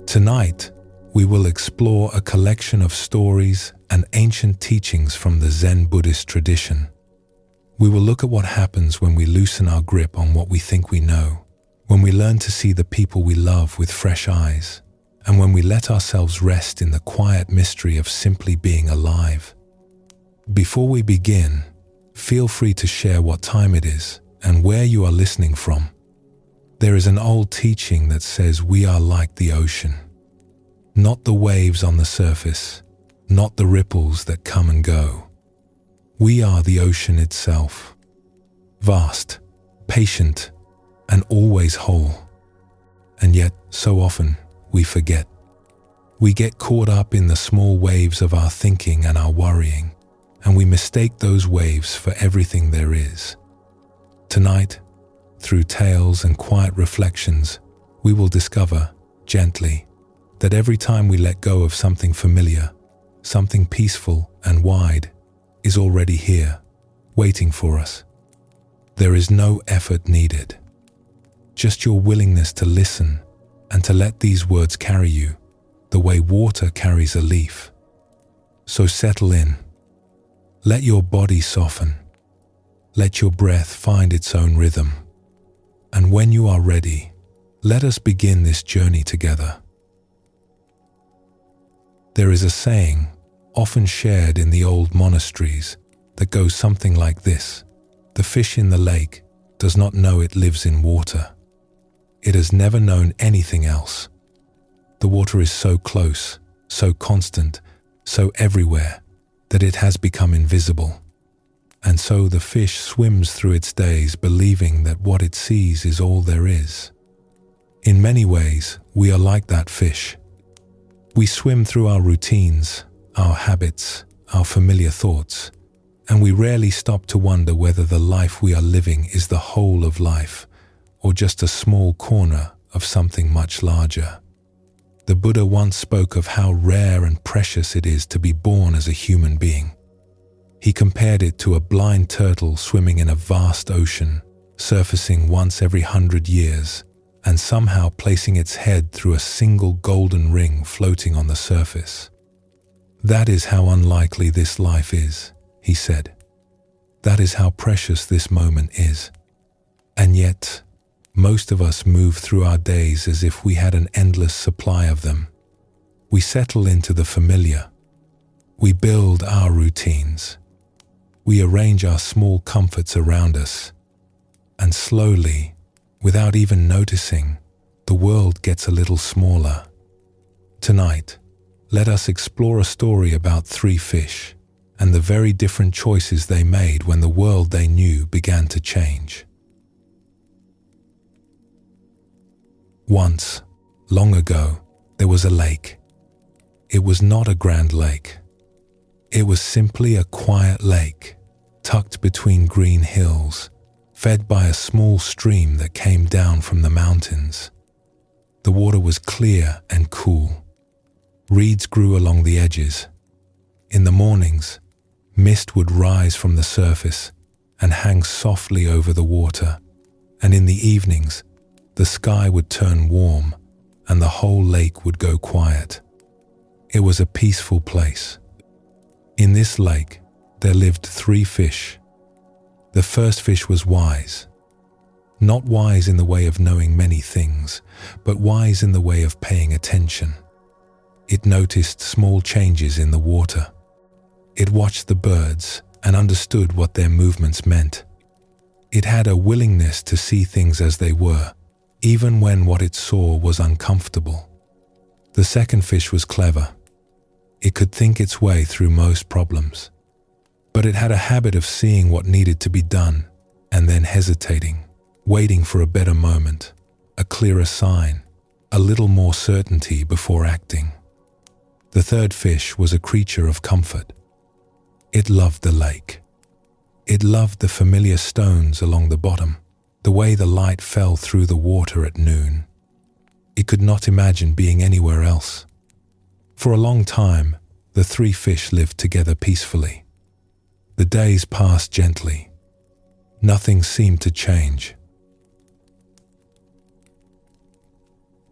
Tonight, we will explore a collection of stories and ancient teachings from the Zen Buddhist tradition. We will look at what happens when we loosen our grip on what we think we know, when we learn to see the people we love with fresh eyes, and when we let ourselves rest in the quiet mystery of simply being alive. Before we begin, feel free to share what time it is and where you are listening from. There is an old teaching that says we are like the ocean. Not the waves on the surface, not the ripples that come and go. We are the ocean itself, vast, patient, and always whole. And yet, so often, we forget. We get caught up in the small waves of our thinking and our worrying, and we mistake those waves for everything there is. Tonight, through tales and quiet reflections, we will discover, gently, that every time we let go of something familiar, something peaceful and wide is already here, waiting for us. There is no effort needed. Just your willingness to listen and to let these words carry you, the way water carries a leaf. So settle in. Let your body soften. Let your breath find its own rhythm. And when you are ready, let us begin this journey together. There is a saying, often shared in the old monasteries, that goes something like this: the fish in the lake does not know it lives in water. It has never known anything else. The water is so close, so constant, so everywhere, that it has become invisible. And so the fish swims through its days believing that what it sees is all there is. In many ways, we are like that fish. We swim through our routines, our habits, our familiar thoughts, and we rarely stop to wonder whether the life we are living is the whole of life, or just a small corner of something much larger. The Buddha once spoke of how rare and precious it is to be born as a human being. He compared it to a blind turtle swimming in a vast ocean, surfacing once every 100 years, and somehow placing its head through a single golden ring floating on the surface. That is how unlikely this life is, he said. That is how precious this moment is. And yet, most of us move through our days as if we had an endless supply of them. We settle into the familiar. We build our routines. We arrange our small comforts around us. And slowly, without even noticing, the world gets a little smaller. Tonight, let us explore a story about three fish and the very different choices they made when the world they knew began to change. Once, long ago, there was a lake. It was not a grand lake. It was simply a quiet lake, tucked between green hills, fed by a small stream that came down from the mountains. The water was clear and cool. Reeds grew along the edges. In the mornings, mist would rise from the surface and hang softly over the water, and in the evenings, the sky would turn warm and the whole lake would go quiet. It was a peaceful place. In this lake, there lived three fish. The first fish was wise. Not wise in the way of knowing many things, but wise in the way of paying attention. It noticed small changes in the water. It watched the birds and understood what their movements meant. It had a willingness to see things as they were, even when what it saw was uncomfortable. The second fish was clever. It could think its way through most problems. But it had a habit of seeing what needed to be done and then hesitating, waiting for a better moment, a clearer sign, a little more certainty before acting. The third fish was a creature of comfort. It loved the lake. It loved the familiar stones along the bottom, the way the light fell through the water at noon. It could not imagine being anywhere else. For a long time, the three fish lived together peacefully. The days passed gently. Nothing seemed to change.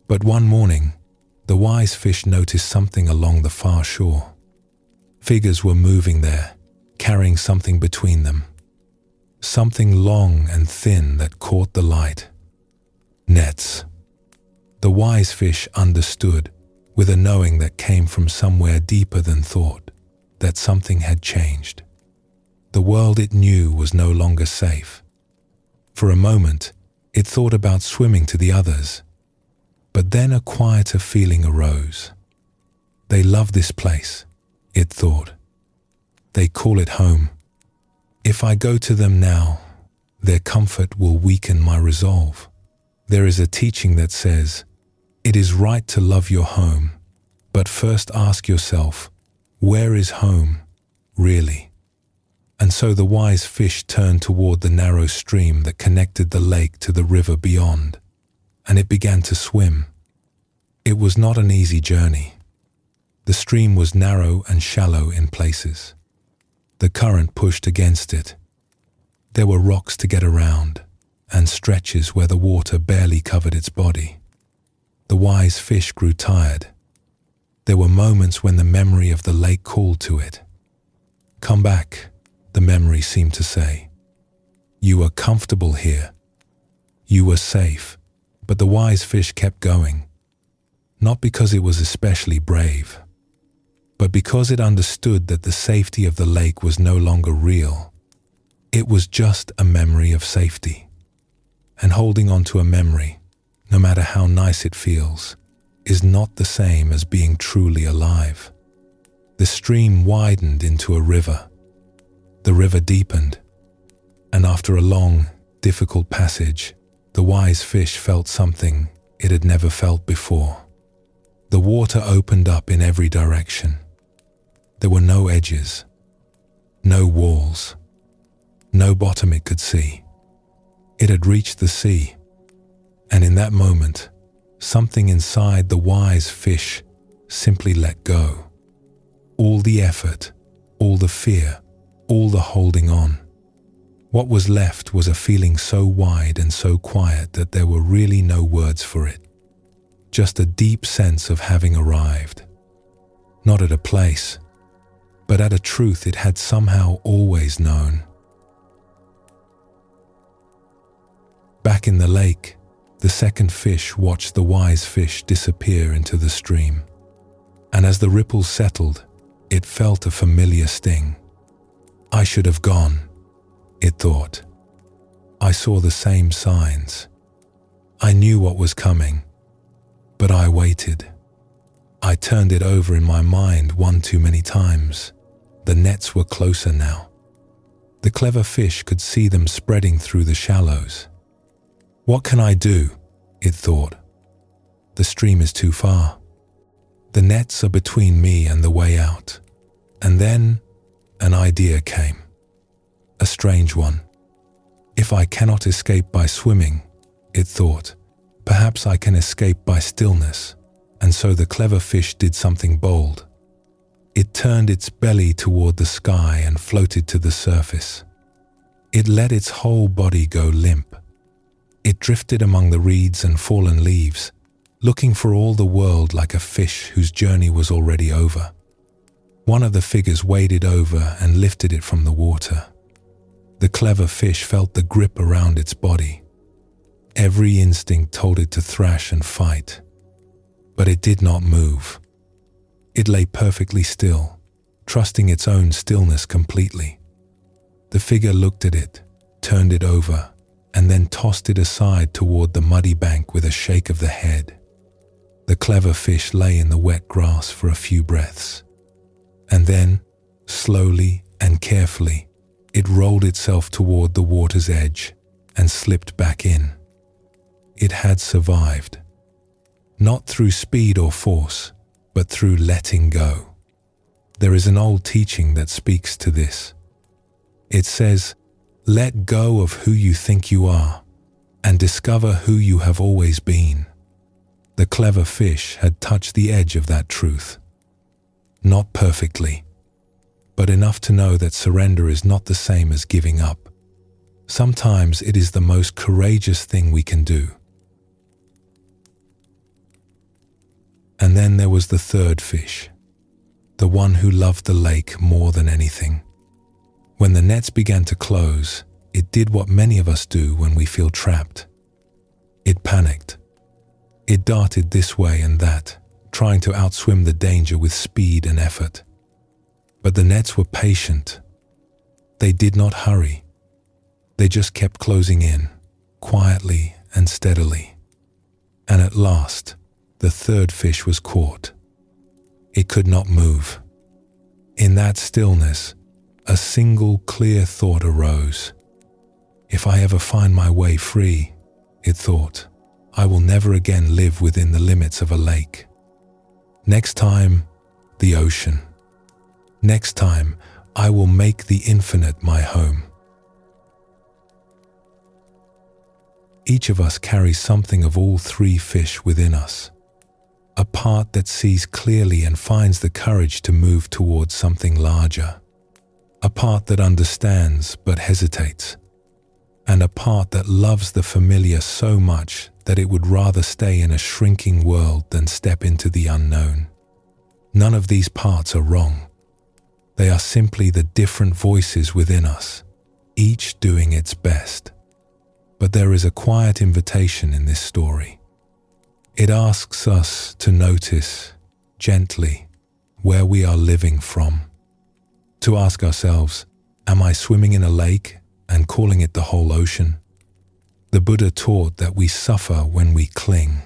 But one morning, The wise fish noticed something along the far shore. Figures were moving there, carrying something between them. Something long and thin that caught the light. Nets. The wise fish understood, with a knowing that came from somewhere deeper than thought, that something had changed. The world it knew was no longer safe. For a moment, it thought about swimming to the others. But then a quieter feeling arose. They love this place, it thought. They call it home. If I go to them now, their comfort will weaken my resolve. There is a teaching that says, it is right to love your home, but first ask yourself, where is home, really? And so the wise fish turned toward the narrow stream that connected the lake to the river beyond, and it began to swim. It was not an easy journey. The stream was narrow and shallow in places. The current pushed against it. There were rocks to get around, and stretches where the water barely covered its body. The wise fish grew tired. There were moments when the memory of the lake called to it. Come back, the memory seemed to say. You were comfortable here. You were safe, but the wise fish kept going. Not because it was especially brave, but because it understood that the safety of the lake was no longer real. It was just a memory of safety. And holding on to a memory, no matter how nice it feels, is not the same as being truly alive. The stream widened into a river. The river deepened, and after a long, difficult passage, the wise fish felt something it had never felt before. The water opened up in every direction. There were no edges, no walls, no bottom it could see. It had reached the sea, and in that moment, something inside the wise fish simply let go. All the effort, all the fear, all the holding on. What was left was a feeling so wide and so quiet that there were really no words for it. Just a deep sense of having arrived. Not at a place, but at a truth it had somehow always known. Back in the lake, the second fish watched the wise fish disappear into the stream. And as the ripples settled, it felt a familiar sting. I should have gone, it thought. I saw the same signs. I knew what was coming, but I waited. I turned it over in my mind one too many times. The nets were closer now. The clever fish could see them spreading through the shallows. What can I do? It thought. The stream is too far. The nets are between me and the way out. And then an idea came. A strange one. If I cannot escape by swimming, it thought, perhaps I can escape by stillness. And so the clever fish did something bold. It turned its belly toward the sky and floated to the surface. It let its whole body go limp. It drifted among the reeds and fallen leaves, looking for all the world like a fish whose journey was already over. One of the figures waded over and lifted it from the water. The clever fish felt the grip around its body. Every instinct told it to thrash and fight. But it did not move. It lay perfectly still, trusting its own stillness completely. The figure looked at it, turned it over, and then tossed it aside toward the muddy bank with a shake of the head. The clever fish lay in the wet grass for a few breaths. And then, slowly and carefully, it rolled itself toward the water's edge and slipped back in. It had survived. Not through speed or force, but through letting go. There is an old teaching that speaks to this. It says, let go of who you think you are and discover who you have always been. The clever fish had touched the edge of that truth. Not perfectly, but enough to know that surrender is not the same as giving up. Sometimes it is the most courageous thing we can do. And then there was the third fish, the one who loved the lake more than anything. When the nets began to close, it did what many of us do when we feel trapped. It panicked. It darted this way and that, trying to outswim the danger with speed and effort. But the nets were patient. They did not hurry. They just kept closing in, quietly and steadily. And at last, the third fish was caught. It could not move. In that stillness, a single clear thought arose. If I ever find my way free, it thought, I will never again live within the limits of a lake. Next time, the ocean. Next time, I will make the infinite my home. Each of us carries something of all three fish within us. A part that sees clearly and finds the courage to move towards something larger. A part that understands but hesitates. And a part that loves the familiar so much that it would rather stay in a shrinking world than step into the unknown. None of these parts are wrong. They are simply the different voices within us, each doing its best. But there is a quiet invitation in this story. It asks us to notice, gently, where we are living from. To ask ourselves, am I swimming in a lake and calling it the whole ocean? The Buddha taught that we suffer when we cling,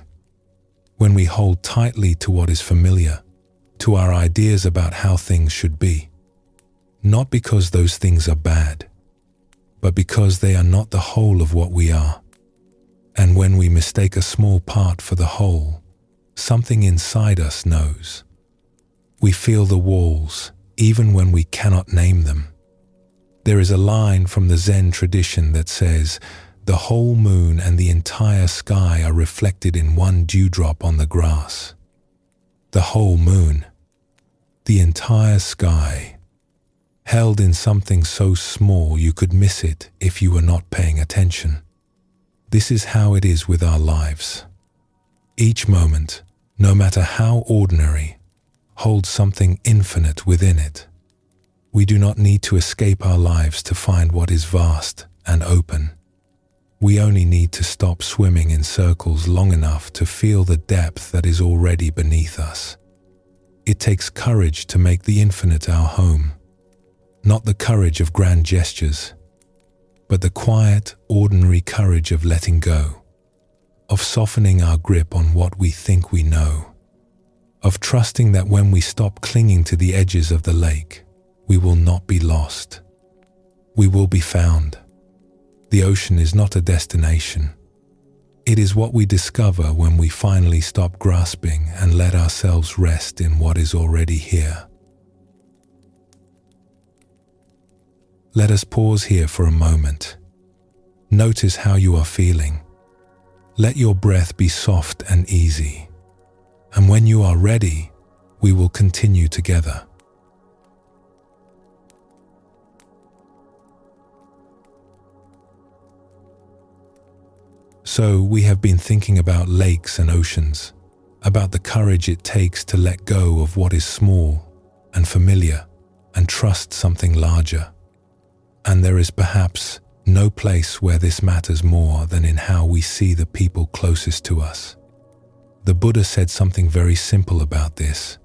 when we hold tightly to what is familiar, to our ideas about how things should be. Not because those things are bad, but because they are not the whole of what we are. And when we mistake a small part for the whole, something inside us knows. We feel the walls, even when we cannot name them. There is a line from the Zen tradition that says, the whole moon and the entire sky are reflected in one dewdrop on the grass. The whole moon, the entire sky, held in something so small you could miss it if you were not paying attention. This is how it is with our lives. Each moment, no matter how ordinary, holds something infinite within it. We do not need to escape our lives to find what is vast and open. We only need to stop swimming in circles long enough to feel the depth that is already beneath us. It takes courage to make the infinite our home. Not the courage of grand gestures, but the quiet, ordinary courage of letting go, of softening our grip on what we think we know, of trusting that when we stop clinging to the edges of the lake, we will not be lost. We will be found. The ocean is not a destination. It is what we discover when we finally stop grasping and let ourselves rest in what is already here. Let us pause here for a moment. Notice how you are feeling. Let your breath be soft and easy. And when you are ready, we will continue together. So we have been thinking about lakes and oceans, about the courage it takes to let go of what is small and familiar and trust something larger. And there is perhaps no place where this matters more than in how we see the people closest to us. The Buddha said something very simple about this.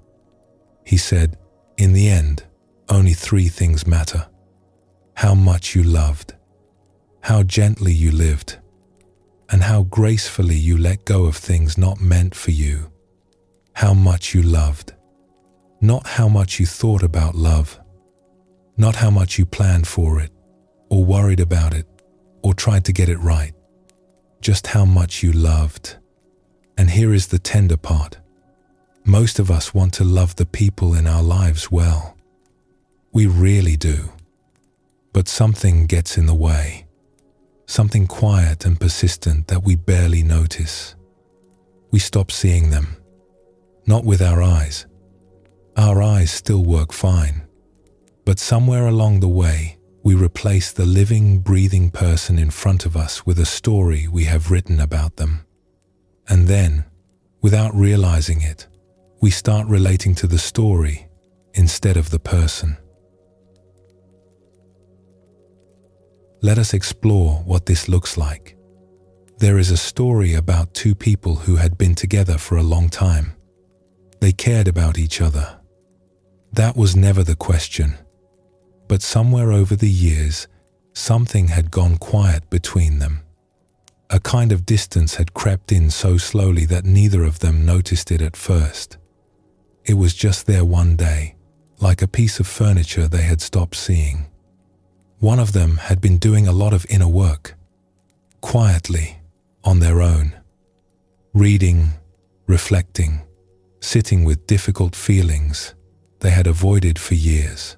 He said, in the end, only three things matter: how much you loved, how gently you lived, and how gracefully you let go of things not meant for you. How much you loved, not how much you thought about love, not how much you planned for it, or worried about it, or tried to get it right. Just how much you loved. And here is the tender part. Most of us want to love the people in our lives well. We really do. But something gets in the way. Something quiet and persistent that we barely notice. We stop seeing them. Not with our eyes. Our eyes still work fine. But somewhere along the way, we replace the living, breathing person in front of us with a story we have written about them. And then, without realizing it, We start relating to the story instead of the person. Let us explore what this looks like. There is a story about two people who had been together for a long time. They cared about each other. That was never the question. But somewhere over the years, something had gone quiet between them. A kind of distance had crept in so slowly that neither of them noticed it at first. It was just there one day, like a piece of furniture they had stopped seeing. One of them had been doing a lot of inner work, quietly, on their own, reading, reflecting, sitting with difficult feelings they had avoided for years.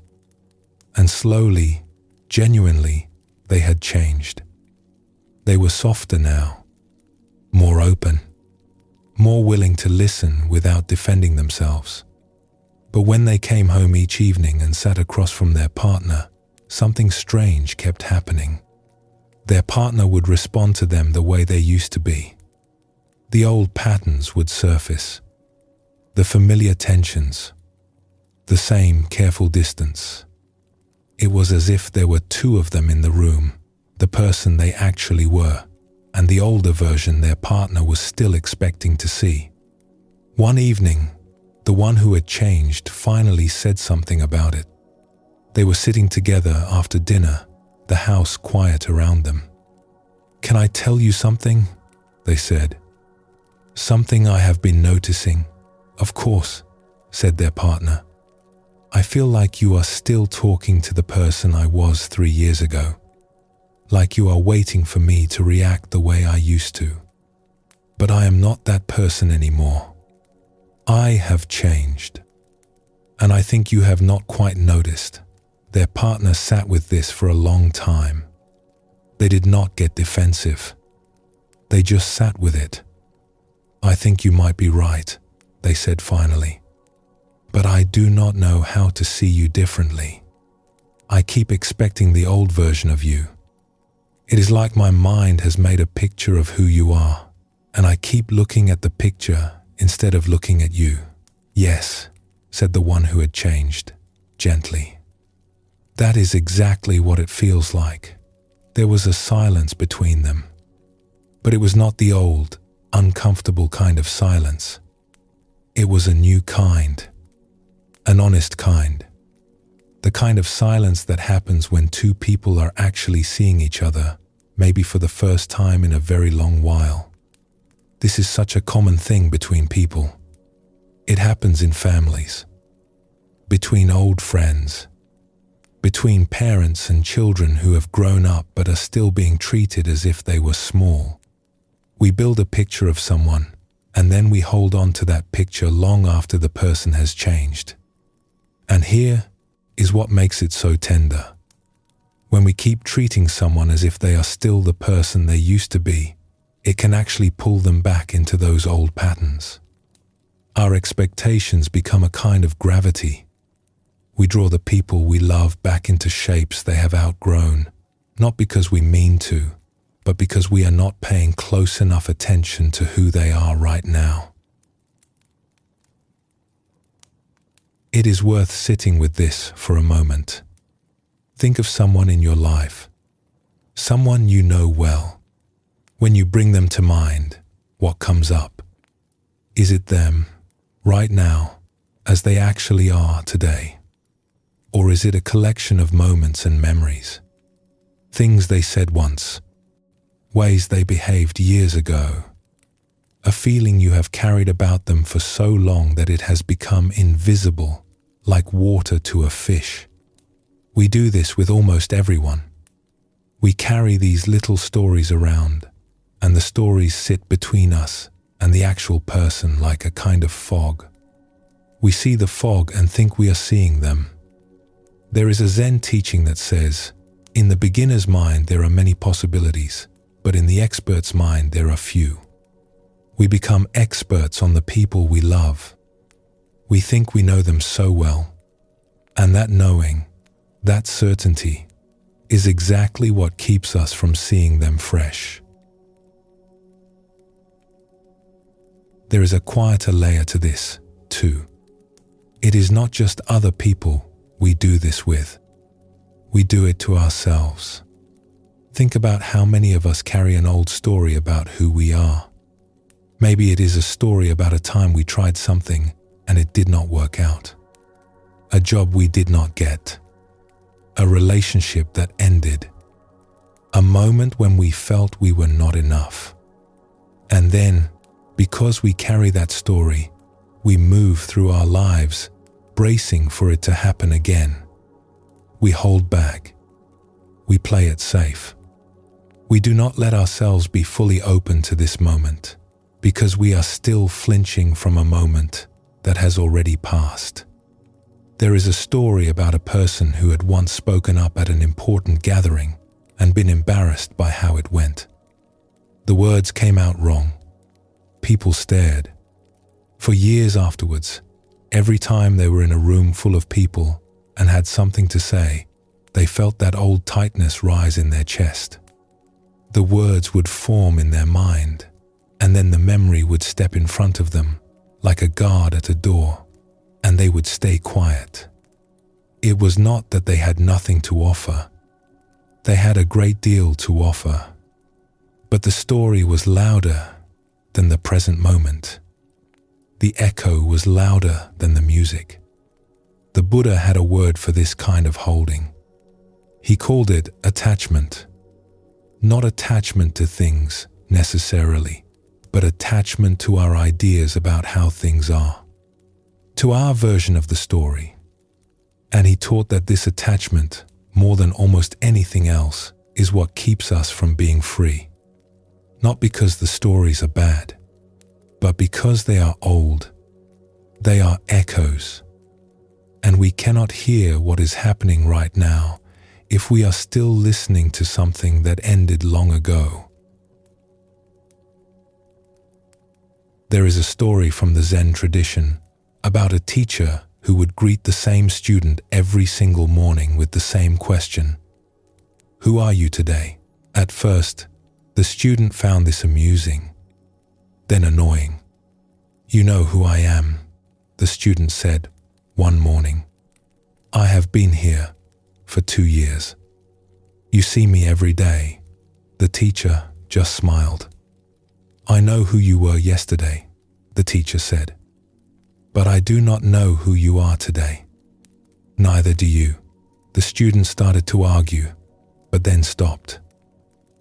And slowly, genuinely, they had changed. They were softer now, more open, more willing to listen without defending themselves. But when they came home each evening and sat across from their partner, something strange kept happening. Their partner would respond to them the way they used to be. The old patterns would surface, the familiar tensions, the same careful distance. It was as if there were two of them in the room, the person they actually were, and the older version their partner was still expecting to see. One evening, the one who had changed finally said something about it. They were sitting together after dinner, the house quiet around them. "Can I tell you something?" they said. "Something I have been noticing." "Of course," said their partner. "I feel like you are still talking to the person I was 3 years ago. Like you are waiting for me to react the way I used to. But I am not that person anymore. I have changed. And I think you have not quite noticed." Their partner sat with this for a long time. They did not get defensive. They just sat with it. "I think you might be right," they said finally. "But I do not know how to see you differently. I keep expecting the old version of you. It is like my mind has made a picture of who you are, and I keep looking at the picture instead of looking at you." "Yes," said the one who had changed, gently. "That is exactly what it feels like." There was a silence between them. But it was not the old, uncomfortable kind of silence. It was a new kind, an honest kind. The kind of silence that happens when two people are actually seeing each other, maybe for the first time in a very long while. This is such a common thing between people. It happens in families, between old friends, between parents and children who have grown up but are still being treated as if they were small. We build a picture of someone, and then we hold on to that picture long after the person has changed. And here is what makes it so tender. When we keep treating someone as if they are still the person they used to be, it can actually pull them back into those old patterns. Our expectations become a kind of gravity. We draw the people we love back into shapes they have outgrown, not because we mean to, but because we are not paying close enough attention to who they are right now. It is worth sitting with this for a moment. Think of someone in your life, someone you know well. When you bring them to mind, what comes up? Is it them, right now, as they actually are today? Or is it a collection of moments and memories? Things they said once, ways they behaved years ago, a feeling you have carried about them for so long that it has become invisible, like water to a fish. We do this with almost everyone. We carry these little stories around, and the stories sit between us and the actual person like a kind of fog. We see the fog and think we are seeing them. There is a Zen teaching that says, in the beginner's mind there are many possibilities, but in the expert's mind there are few. We become experts on the people we love. We think we know them so well. And that knowing, that certainty, is exactly what keeps us from seeing them fresh. There is a quieter layer to this, too. It is not just other people we do this with. We do it to ourselves. Think about how many of us carry an old story about who we are. Maybe it is a story about a time we tried something and it did not work out. A job we did not get. A relationship that ended. A moment when we felt we were not enough. And then, because we carry that story, we move through our lives, bracing for it to happen again. We hold back. We play it safe. We do not let ourselves be fully open to this moment, because we are still flinching from a moment that has already passed. There is a story about a person who had once spoken up at an important gathering and been embarrassed by how it went. The words came out wrong. People stared. For years afterwards, every time they were in a room full of people and had something to say, they felt that old tightness rise in their chest. The words would form in their mind, and then the memory would step in front of them, like a guard at a door, and they would stay quiet. It was not that they had nothing to offer. They had a great deal to offer. But the story was louder than the present moment. The echo was louder than the music. The Buddha had a word for this kind of holding. He called it attachment. Not attachment to things, necessarily, but attachment to our ideas about how things are. To our version of the story. And he taught that this attachment, more than almost anything else, is what keeps us from being free. Not because the stories are bad, but because they are old. They are echoes. And we cannot hear what is happening right now if we are still listening to something that ended long ago. There is a story from the Zen tradition about a teacher who would greet the same student every single morning with the same question. "Who are you today?" At first, the student found this amusing, then annoying. "You know who I am," the student said one morning. "I have been here for 2 years. You see me every day." The teacher just smiled. "I know who you were yesterday," the teacher said. "But I do not know who you are today." "Neither do you." The student started to argue, but then stopped.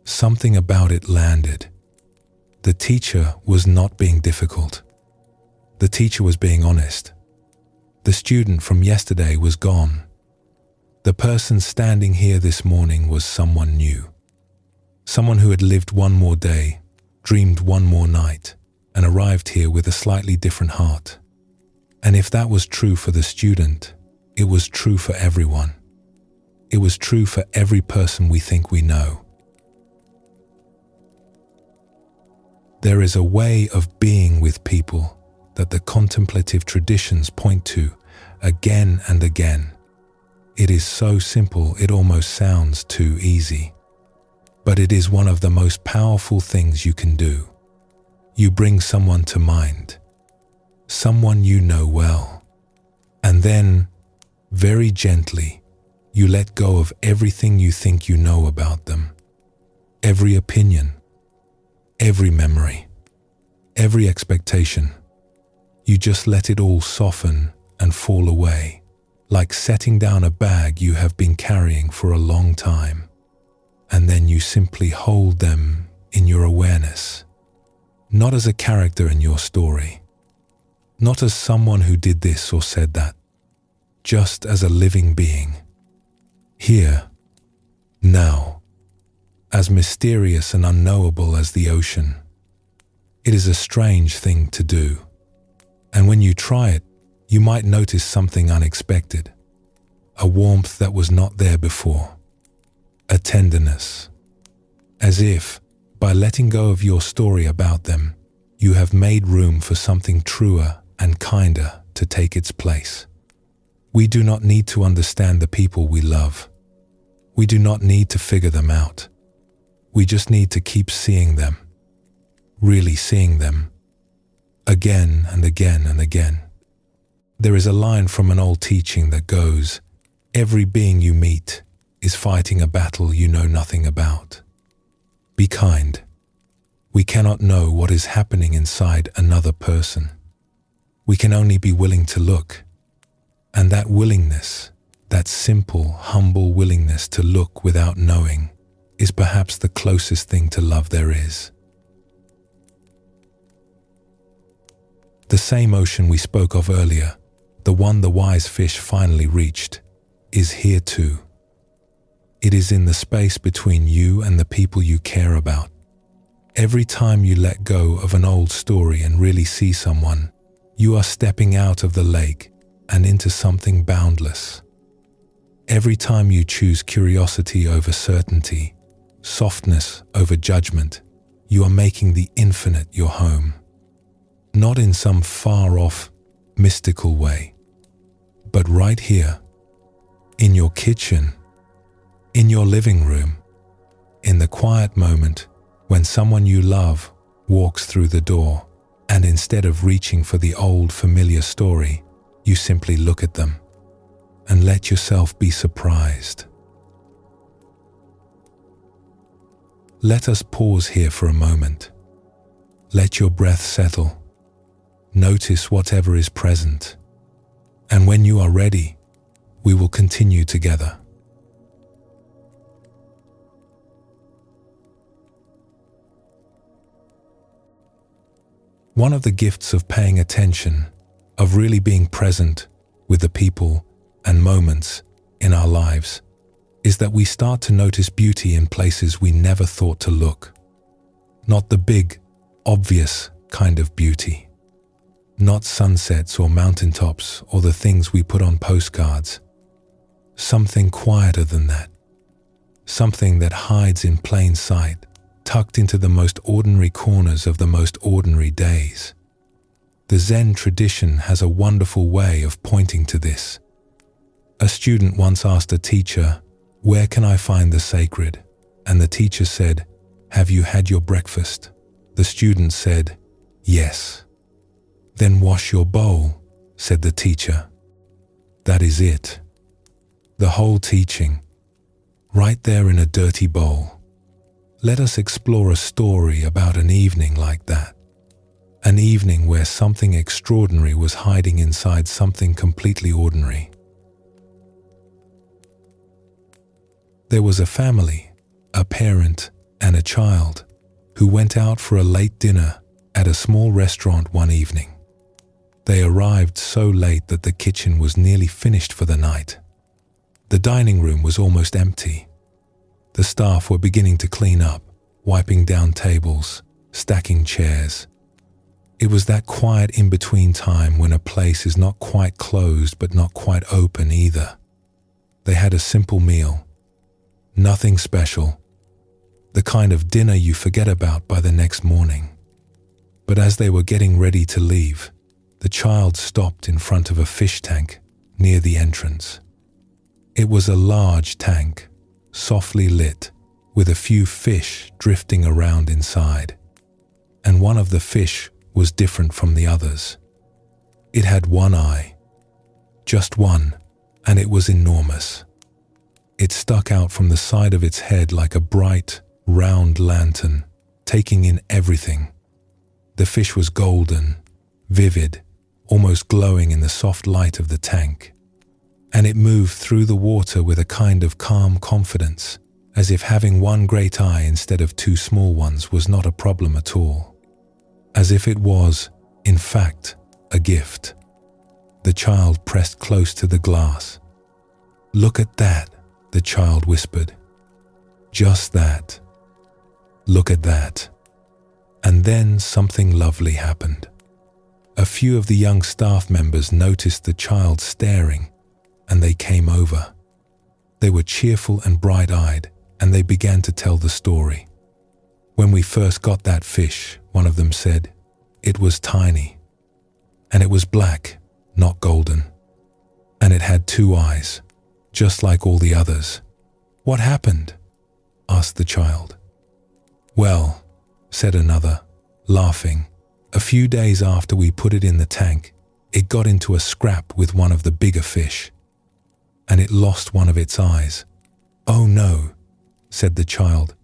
Something about it landed. The teacher was not being difficult. The teacher was being honest. The student from yesterday was gone. The person standing here this morning was someone new. Someone who had lived one more day, dreamed one more night, and arrived here with a slightly different heart. And if that was true for the student, it was true for everyone. It was true for every person we think we know. There is a way of being with people that the contemplative traditions point to again and again. It is so simple it almost sounds too easy. But it is one of the most powerful things you can do. You bring someone to mind, someone you know well, and then, very gently, you let go of everything you think you know about them. Every opinion, every memory, every expectation. You just let it all soften and fall away, like setting down a bag you have been carrying for a long time. And then you simply hold them in your awareness, not as a character in your story, not as someone who did this or said that, just as a living being. Here, now, as mysterious and unknowable as the ocean. It is a strange thing to do, and when you try it, you might notice something unexpected, a warmth that was not there before, a tenderness, as if, by letting go of your story about them, you have made room for something truer and kinder to take its place. We do not need to understand the people we love. We do not need to figure them out. We just need to keep seeing them, really seeing them, again and again and again. There is a line from an old teaching that goes, "Every being you meet is fighting a battle you know nothing about." Be kind. We cannot know what is happening inside another person. We can only be willing to look. And that willingness, that simple, humble willingness to look without knowing, is perhaps the closest thing to love there is. The same ocean we spoke of earlier, the one the wise fish finally reached, is here too. It is in the space between you and the people you care about. Every time you let go of an old story and really see someone, you are stepping out of the lake and into something boundless. Every time you choose curiosity over certainty, softness over judgment, you are making the infinite your home. Not in some far-off, mystical way, but right here, in your kitchen, in your living room, in the quiet moment when someone you love walks through the door, and instead of reaching for the old familiar story, you simply look at them and let yourself be surprised. Let us pause here for a moment. Let your breath settle. Notice whatever is present. And when you are ready, we will continue together. One of the gifts of paying attention, of really being present with the people and moments in our lives, is that we start to notice beauty in places we never thought to look. Not the big, obvious kind of beauty. Not sunsets or mountaintops or the things we put on postcards. Something quieter than that. Something that hides in plain sight, tucked into the most ordinary corners of the most ordinary days. The Zen tradition has a wonderful way of pointing to this. A student once asked a teacher, "Where can I find the sacred?" And the teacher said, "Have you had your breakfast?" The student said, "Yes." "Then wash your bowl," said the teacher. That is it. The whole teaching, right there in a dirty bowl. Let us explore a story about an evening like that. An evening where something extraordinary was hiding inside something completely ordinary. There was a family, a parent and a child, who went out for a late dinner at a small restaurant one evening. They arrived so late that the kitchen was nearly finished for the night. The dining room was almost empty. The staff were beginning to clean up, wiping down tables, stacking chairs. It was that quiet in-between time when a place is not quite closed but not quite open either. They had a simple meal. Nothing special. The kind of dinner you forget about by the next morning. But as they were getting ready to leave, the child stopped in front of a fish tank near the entrance. It was a large tank, softly lit, with a few fish drifting around inside. And one of the fish was different from the others. It had one eye. Just one, and it was enormous. It stuck out from the side of its head like a bright, round lantern, taking in everything. The fish was golden, vivid, almost glowing in the soft light of the tank. And it moved through the water with a kind of calm confidence, as if having one great eye instead of two small ones was not a problem at all. As if it was, in fact, a gift. The child pressed close to the glass. "Look at that," the child whispered. "Just that. Look at that." And then something lovely happened. A few of the young staff members noticed the child staring, and they came over. They were cheerful and bright-eyed, and they began to tell the story. "When we first got that fish," one of them said, "it was tiny. And it was black, not golden. And it had two eyes, just like all the others." "What happened?" asked the child. "Well," said another, laughing, "a few days after we put it in the tank, It got into a scrap with one of the bigger fish, and it lost one of its eyes. "Oh no," said the child,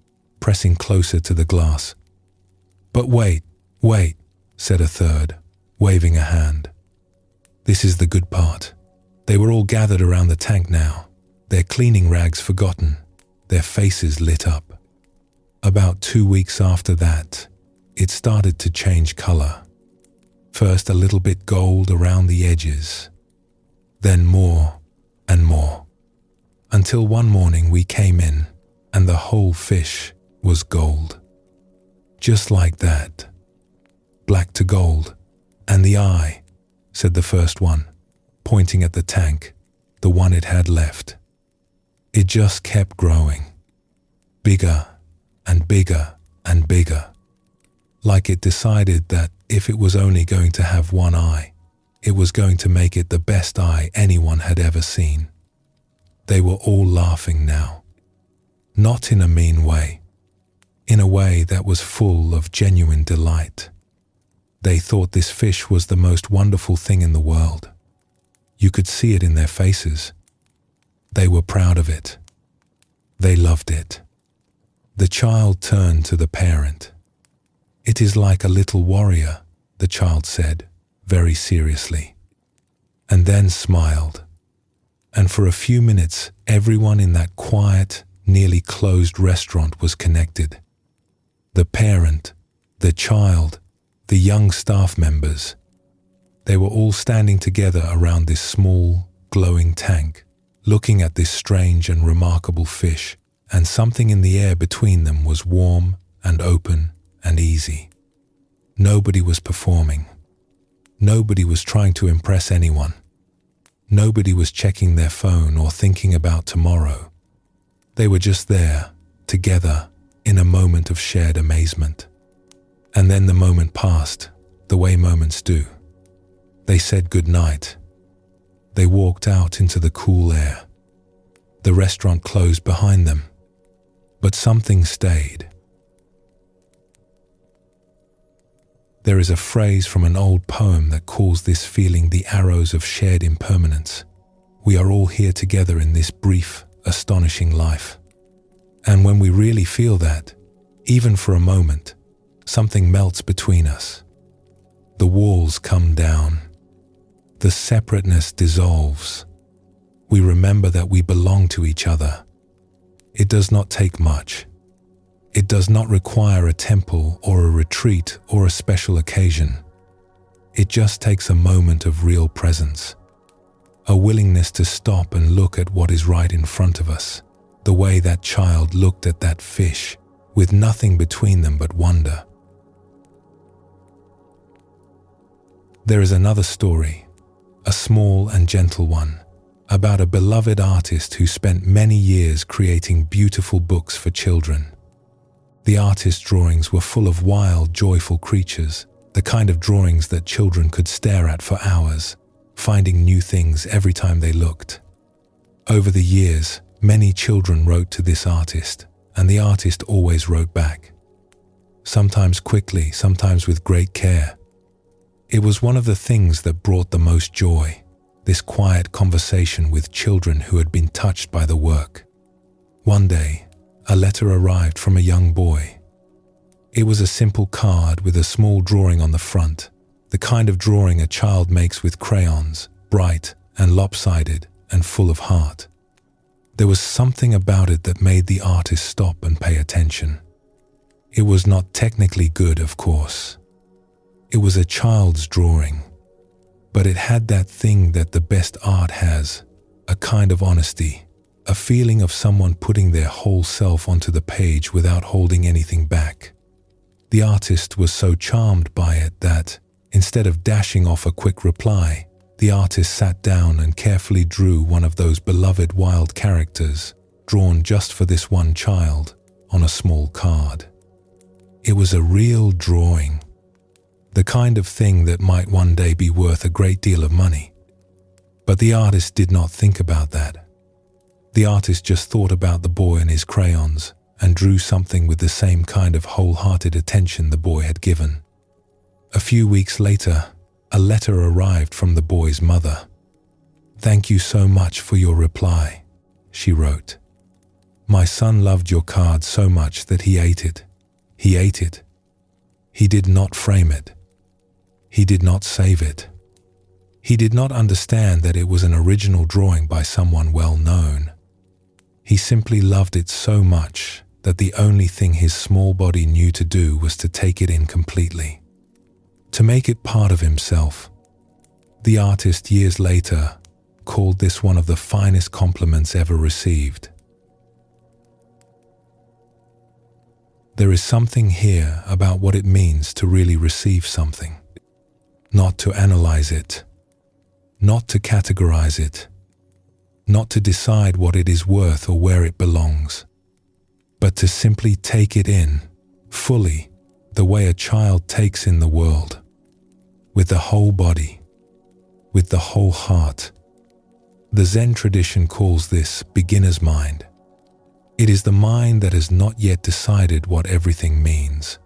pressing closer to the glass. "But wait, said a third, waving a hand. "This is the good part." They were all gathered around the tank now, their cleaning rags forgotten, their faces lit up. About 2 weeks after that, it started to change color. First a little bit gold around the edges, then more and more, until one morning we came in and the whole fish was gold. Just like that. Black to gold. "And the eye," said the first one, pointing at the tank, the one it had left. It just kept growing. Bigger and bigger and bigger. Like it decided that if it was only going to have one eye, it was going to make it the best eye anyone had ever seen. They were all laughing now. Not in a mean way. In a way that was full of genuine delight. They thought this fish was the most wonderful thing in the world. You could see it in their faces. They were proud of it. They loved it. The child turned to the parent. "It is like a little warrior," the child said, very seriously, and then smiled. And for a few minutes, everyone in that quiet, nearly closed restaurant was connected. The parent, the child, the young staff members. They were all standing together around this small, glowing tank, looking at this strange and remarkable fish, and something in the air between them was warm and open and easy. Nobody was performing. Nobody was trying to impress anyone. Nobody was checking their phone or thinking about tomorrow. They were just there, together, in a moment of shared amazement. And then the moment passed, the way moments do. They said goodnight. They walked out into the cool air. The restaurant closed behind them, but something stayed. There is a phrase from an old poem that calls this feeling the arrows of shared impermanence. We are all here together in this brief, astonishing life. And when we really feel that, even for a moment, something melts between us. The walls come down. The separateness dissolves. We remember that we belong to each other. It does not take much. It does not require a temple or a retreat or a special occasion. It just takes a moment of real presence. A willingness to stop and look at what is right in front of us, the way that child looked at that fish, with nothing between them but wonder. There is another story, a small and gentle one, about a beloved artist who spent many years creating beautiful books for children. The artist's drawings were full of wild, joyful creatures, the kind of drawings that children could stare at for hours, finding new things every time they looked. Over the years, many children wrote to this artist, and the artist always wrote back. Sometimes quickly, sometimes with great care. It was one of the things that brought the most joy, this quiet conversation with children who had been touched by the work. One day, a letter arrived from a young boy. It was a simple card with a small drawing on the front, the kind of drawing a child makes with crayons, bright and lopsided and full of heart. There was something about it that made the artist stop and pay attention. It was not technically good, of course. It was a child's drawing, but it had that thing that the best art has, a kind of honesty, a feeling of someone putting their whole self onto the page without holding anything back. The artist was so charmed by it that, instead of dashing off a quick reply, the artist sat down and carefully drew one of those beloved wild characters, drawn just for this one child, on a small card. It was a real drawing, the kind of thing that might one day be worth a great deal of money. But the artist did not think about that. The artist just thought about the boy and his crayons and drew something with the same kind of wholehearted attention the boy had given. A few weeks later, a letter arrived from the boy's mother. "Thank you so much for your reply," she wrote. "My son loved your card so much that he ate it. He ate it. He did not frame it. He did not save it. He did not understand that it was an original drawing by someone well known. He simply loved it so much that the only thing his small body knew to do was to take it in completely, to make it part of himself." The artist years later called this one of the finest compliments ever received. There is something here about what it means to really receive something, not to analyze it, not to categorize it, not to decide what it is worth or where it belongs, but to simply take it in, fully, the way a child takes in the world, with the whole body, with the whole heart. The Zen tradition calls this beginner's mind. It is the mind that has not yet decided what everything means.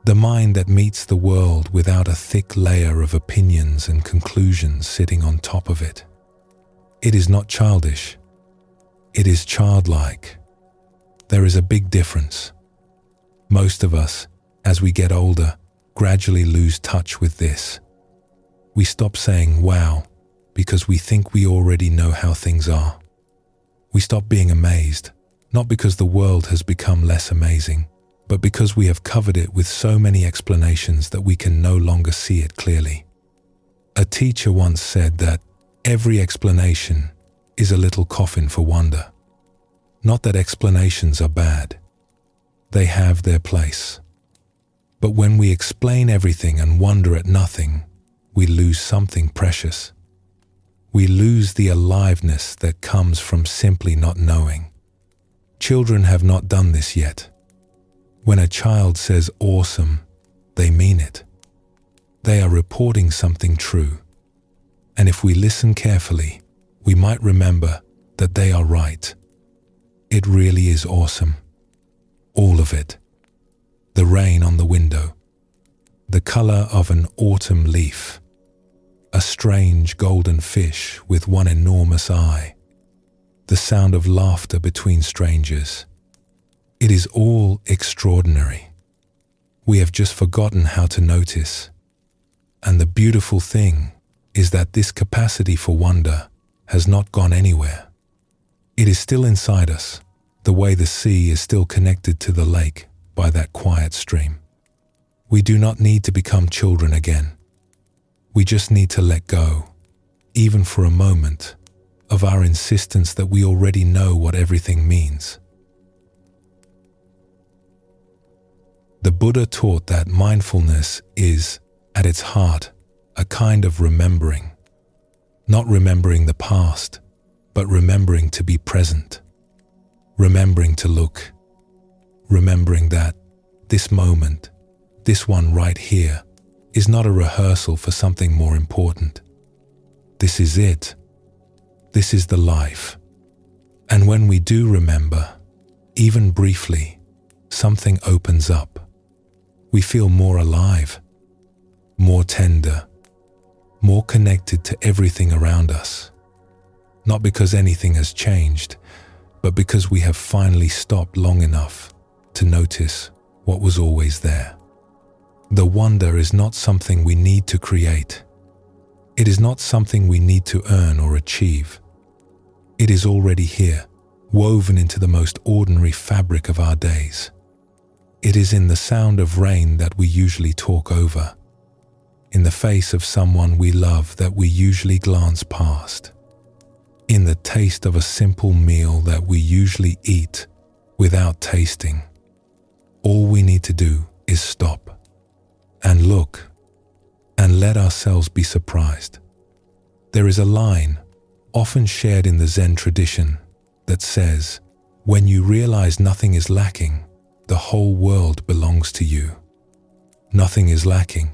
The mind that meets the world without a thick layer of opinions and conclusions sitting on top of it. It is not childish. It is childlike. There is a big difference. Most of us, as we get older, gradually lose touch with this. We stop saying wow because we think we already know how things are. We stop being amazed, not because the world has become less amazing, but because we have covered it with so many explanations that we can no longer see it clearly. A teacher once said that every explanation is a little coffin for wonder. Not that explanations are bad. They have their place. But when we explain everything and wonder at nothing, we lose something precious. We lose the aliveness that comes from simply not knowing. Children have not done this yet. When a child says awesome, they mean it. They are reporting something true. And if we listen carefully, we might remember that they are right. It really is awesome. All of it. The rain on the window. The color of an autumn leaf. A strange golden fish with one enormous eye. The sound of laughter between strangers. It is all extraordinary. We have just forgotten how to notice. And the beautiful thing is that this capacity for wonder has not gone anywhere. It is still inside us, the way the sea is still connected to the lake by that quiet stream. We do not need to become children again. We just need to let go, even for a moment, of our insistence that we already know what everything means. The Buddha taught that mindfulness is, at its heart, a kind of remembering. Not remembering the past, but remembering to be present. Remembering to look. Remembering that this moment, this one right here, is not a rehearsal for something more important. This is it. This is the life. And when we do remember, even briefly, something opens up. We feel more alive, more tender, more connected to everything around us. Not because anything has changed, but because we have finally stopped long enough to notice what was always there. The wonder is not something we need to create. It is not something we need to earn or achieve. It is already here, woven into the most ordinary fabric of our days. It is in the sound of rain that we usually talk over, in the face of someone we love that we usually glance past, in the taste of a simple meal that we usually eat without tasting. All we need to do is stop and look and let ourselves be surprised. There is a line, often shared in the Zen tradition, that says, "When you realize nothing is lacking, the whole world belongs to you." Nothing is lacking.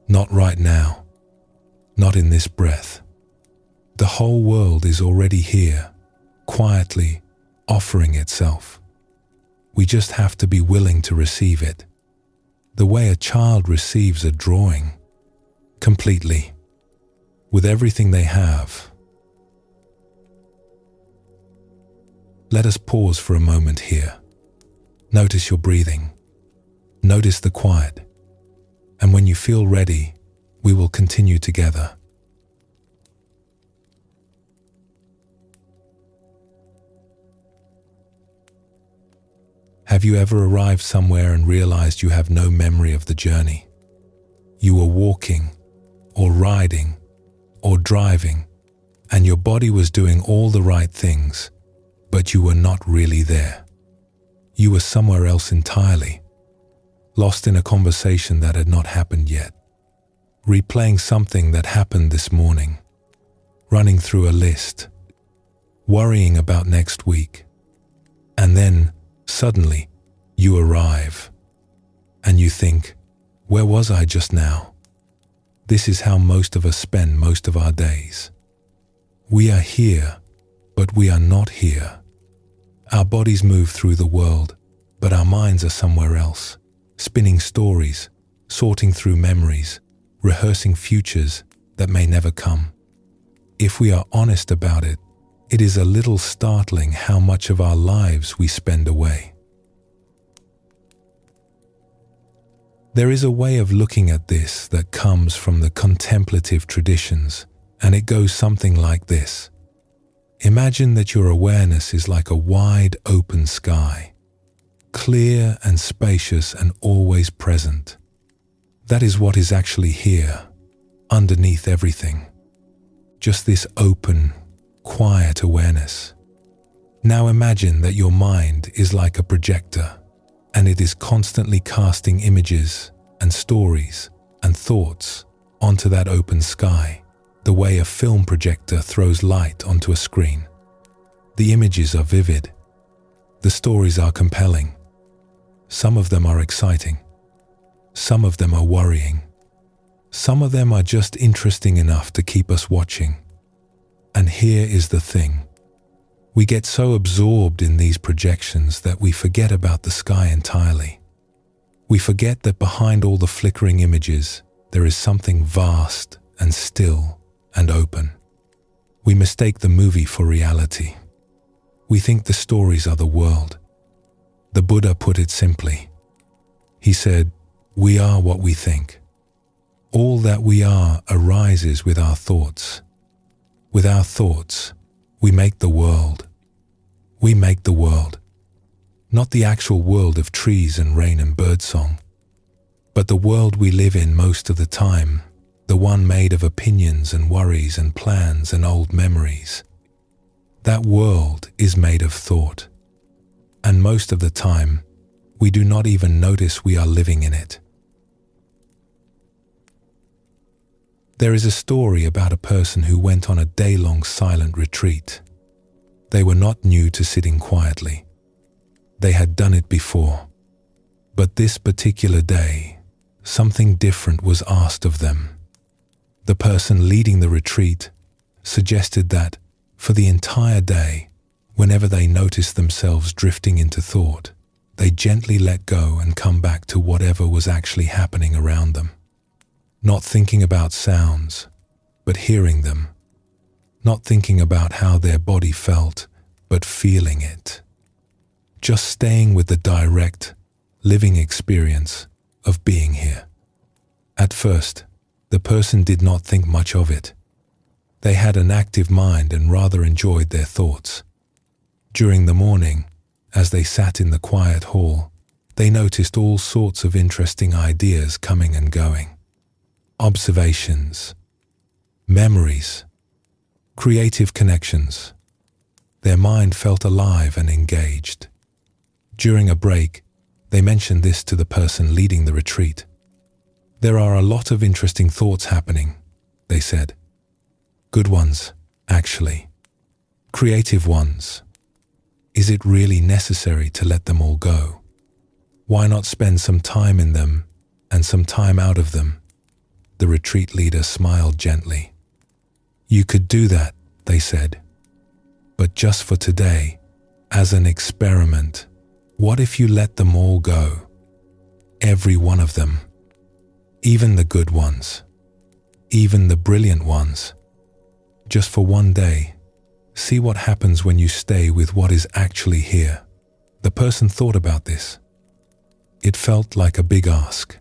Not right now. Not in this breath. The whole world is already here, quietly offering itself. We just have to be willing to receive it. The way a child receives a drawing, completely, with everything they have. Let us pause for a moment here. Notice your breathing. Notice the quiet. And when you feel ready, we will continue together. Have you ever arrived somewhere and realized you have no memory of the journey? You were walking, or riding, or driving, and your body was doing all the right things, but you were not really there. You were somewhere else entirely, lost in a conversation that had not happened yet, replaying something that happened this morning, running through a list, worrying about next week, and then suddenly, you arrive, and you think, where was I just now? This is how most of us spend most of our days. We are here, but we are not here. Our bodies move through the world, but our minds are somewhere else, spinning stories, sorting through memories, rehearsing futures that may never come. If we are honest about it, it is a little startling how much of our lives we spend away. There is a way of looking at this that comes from the contemplative traditions, and it goes something like this. Imagine that your awareness is like a wide open sky, clear and spacious and always present. That is what is actually here, underneath everything. Just this open, quiet awareness. Now imagine that your mind is like a projector, and it is constantly casting images and stories and thoughts onto that open sky, the way a film projector throws light onto a screen. The images are vivid. The stories are compelling. Some of them are exciting. Some of them are worrying. Some of them are just interesting enough to keep us watching. And here is the thing. We get so absorbed in these projections that we forget about the sky entirely. We forget that behind all the flickering images, there is something vast and still and open. We mistake the movie for reality. We think the stories are the world. The Buddha put it simply. He said, "We are what we think. All that we are arises with our thoughts. With our thoughts, we make the world. We make the world. Not the actual world of trees and rain and birdsong, but the world we live in most of the time, the one made of opinions and worries and plans and old memories. That world is made of thought, and most of the time, we do not even notice we are living in it." There is a story about a person who went on a day-long silent retreat. They were not new to sitting quietly. They had done it before. But this particular day, something different was asked of them. The person leading the retreat suggested that, for the entire day, whenever they noticed themselves drifting into thought, they gently let go and come back to whatever was actually happening around them. Not thinking about sounds, but hearing them. Not thinking about how their body felt, but feeling it. Just staying with the direct, living experience of being here. At first, the person did not think much of it. They had an active mind and rather enjoyed their thoughts. During the morning, as they sat in the quiet hall, they noticed all sorts of interesting ideas coming and going. Observations, memories, creative connections. Their mind felt alive and engaged. During a break, they mentioned this to the person leading the retreat. "There are a lot of interesting thoughts happening," they said. "Good ones, actually. Creative ones. Is it really necessary to let them all go? Why not spend some time in them and some time out of them?" The retreat leader smiled gently. "You could do that," they said. "But just for today, as an experiment, what if you let them all go? Every one of them. Even the good ones. even the brilliant ones. Just for one day, see what happens when you stay with what is actually here. The person thought about this. It felt like a big ask,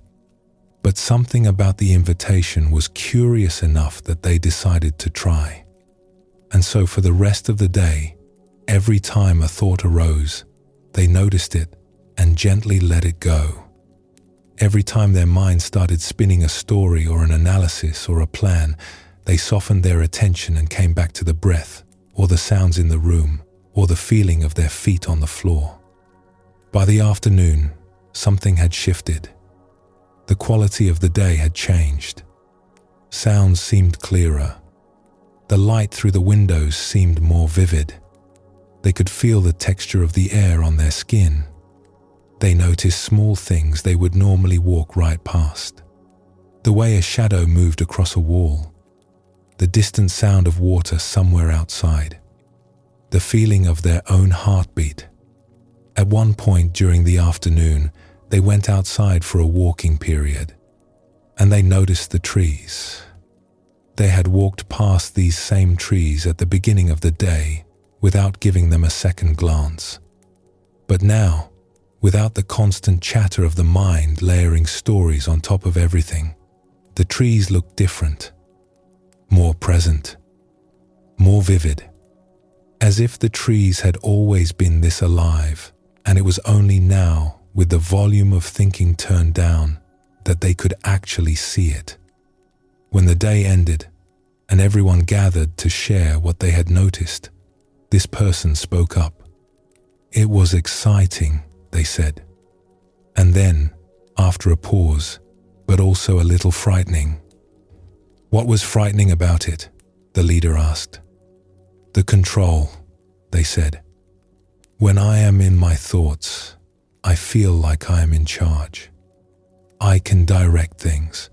but something about the invitation was curious enough that they decided to try. And so for the rest of the day, every time a thought arose, they noticed it and gently let it go. Every time their mind started spinning a story or an analysis or a plan, they softened their attention and came back to the breath, or the sounds in the room, or the feeling of their feet on the floor. By the afternoon, something had shifted. The quality of the day had changed. Sounds seemed clearer. The light through the windows seemed more vivid. They could feel the texture of the air on their skin. They noticed small things they would normally walk right past. The way a shadow moved across a wall. The distant sound of water somewhere outside. The feeling of their own heartbeat. At one point during the afternoon, they went outside for a walking period, and they noticed the trees. They had walked past these same trees at the beginning of the day without giving them a second glance. But now, without the constant chatter of the mind layering stories on top of everything, the trees looked different, more present, more vivid, as if the trees had always been this alive, and it was only now, with the volume of thinking turned down, that they could actually see it. When the day ended, and everyone gathered to share what they had noticed, this person spoke up. It was exciting, they said. And then, after a pause, but also a little frightening. What was frightening about it? The leader asked. The control, they said. When I am in my thoughts, I feel like I am in charge. I can direct things.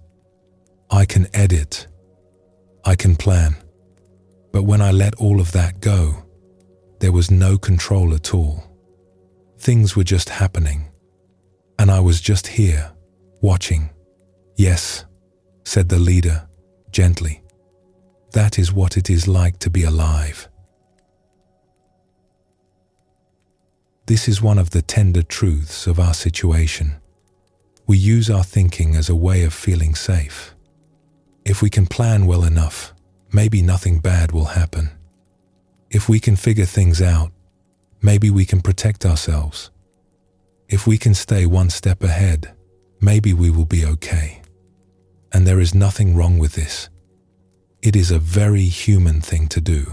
I can edit. I can plan. But when I let all of that go, there was no control at all. Things were just happening, and I was just here, watching. Yes, said the leader, gently. That is what it is like to be alive. This is one of the tender truths of our situation. We use our thinking as a way of feeling safe. If we can plan well enough, maybe nothing bad will happen. If we can figure things out, maybe we can protect ourselves. If we can stay one step ahead, maybe we will be okay. And there is nothing wrong with this. It is a very human thing to do.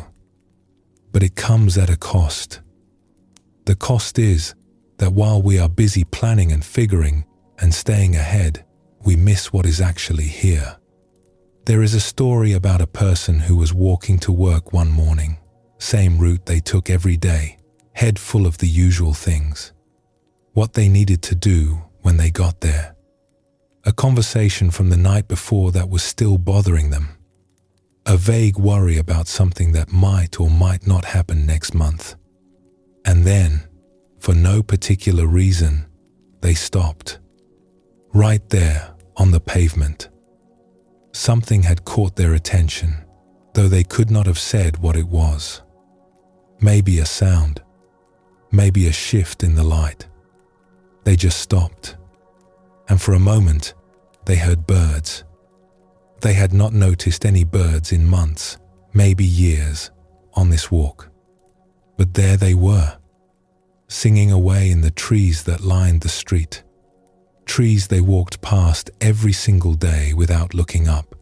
But it comes at a cost. The cost is that while we are busy planning and figuring and staying ahead, we miss what is actually here. There is a story about a person who was walking to work one morning, same route they took every day, head full of the usual things. What they needed to do when they got there. A conversation from the night before that was still bothering them. A vague worry about something that might or might not happen next month. And then, for no particular reason, they stopped. Right there, on the pavement. Something had caught their attention, though they could not have said what it was. Maybe a sound. Maybe a shift in the light. They just stopped. And for a moment, they heard birds. They had not noticed any birds in months, maybe years, on this walk. But there they were, singing away in the trees that lined the street. Trees they walked past every single day without looking up.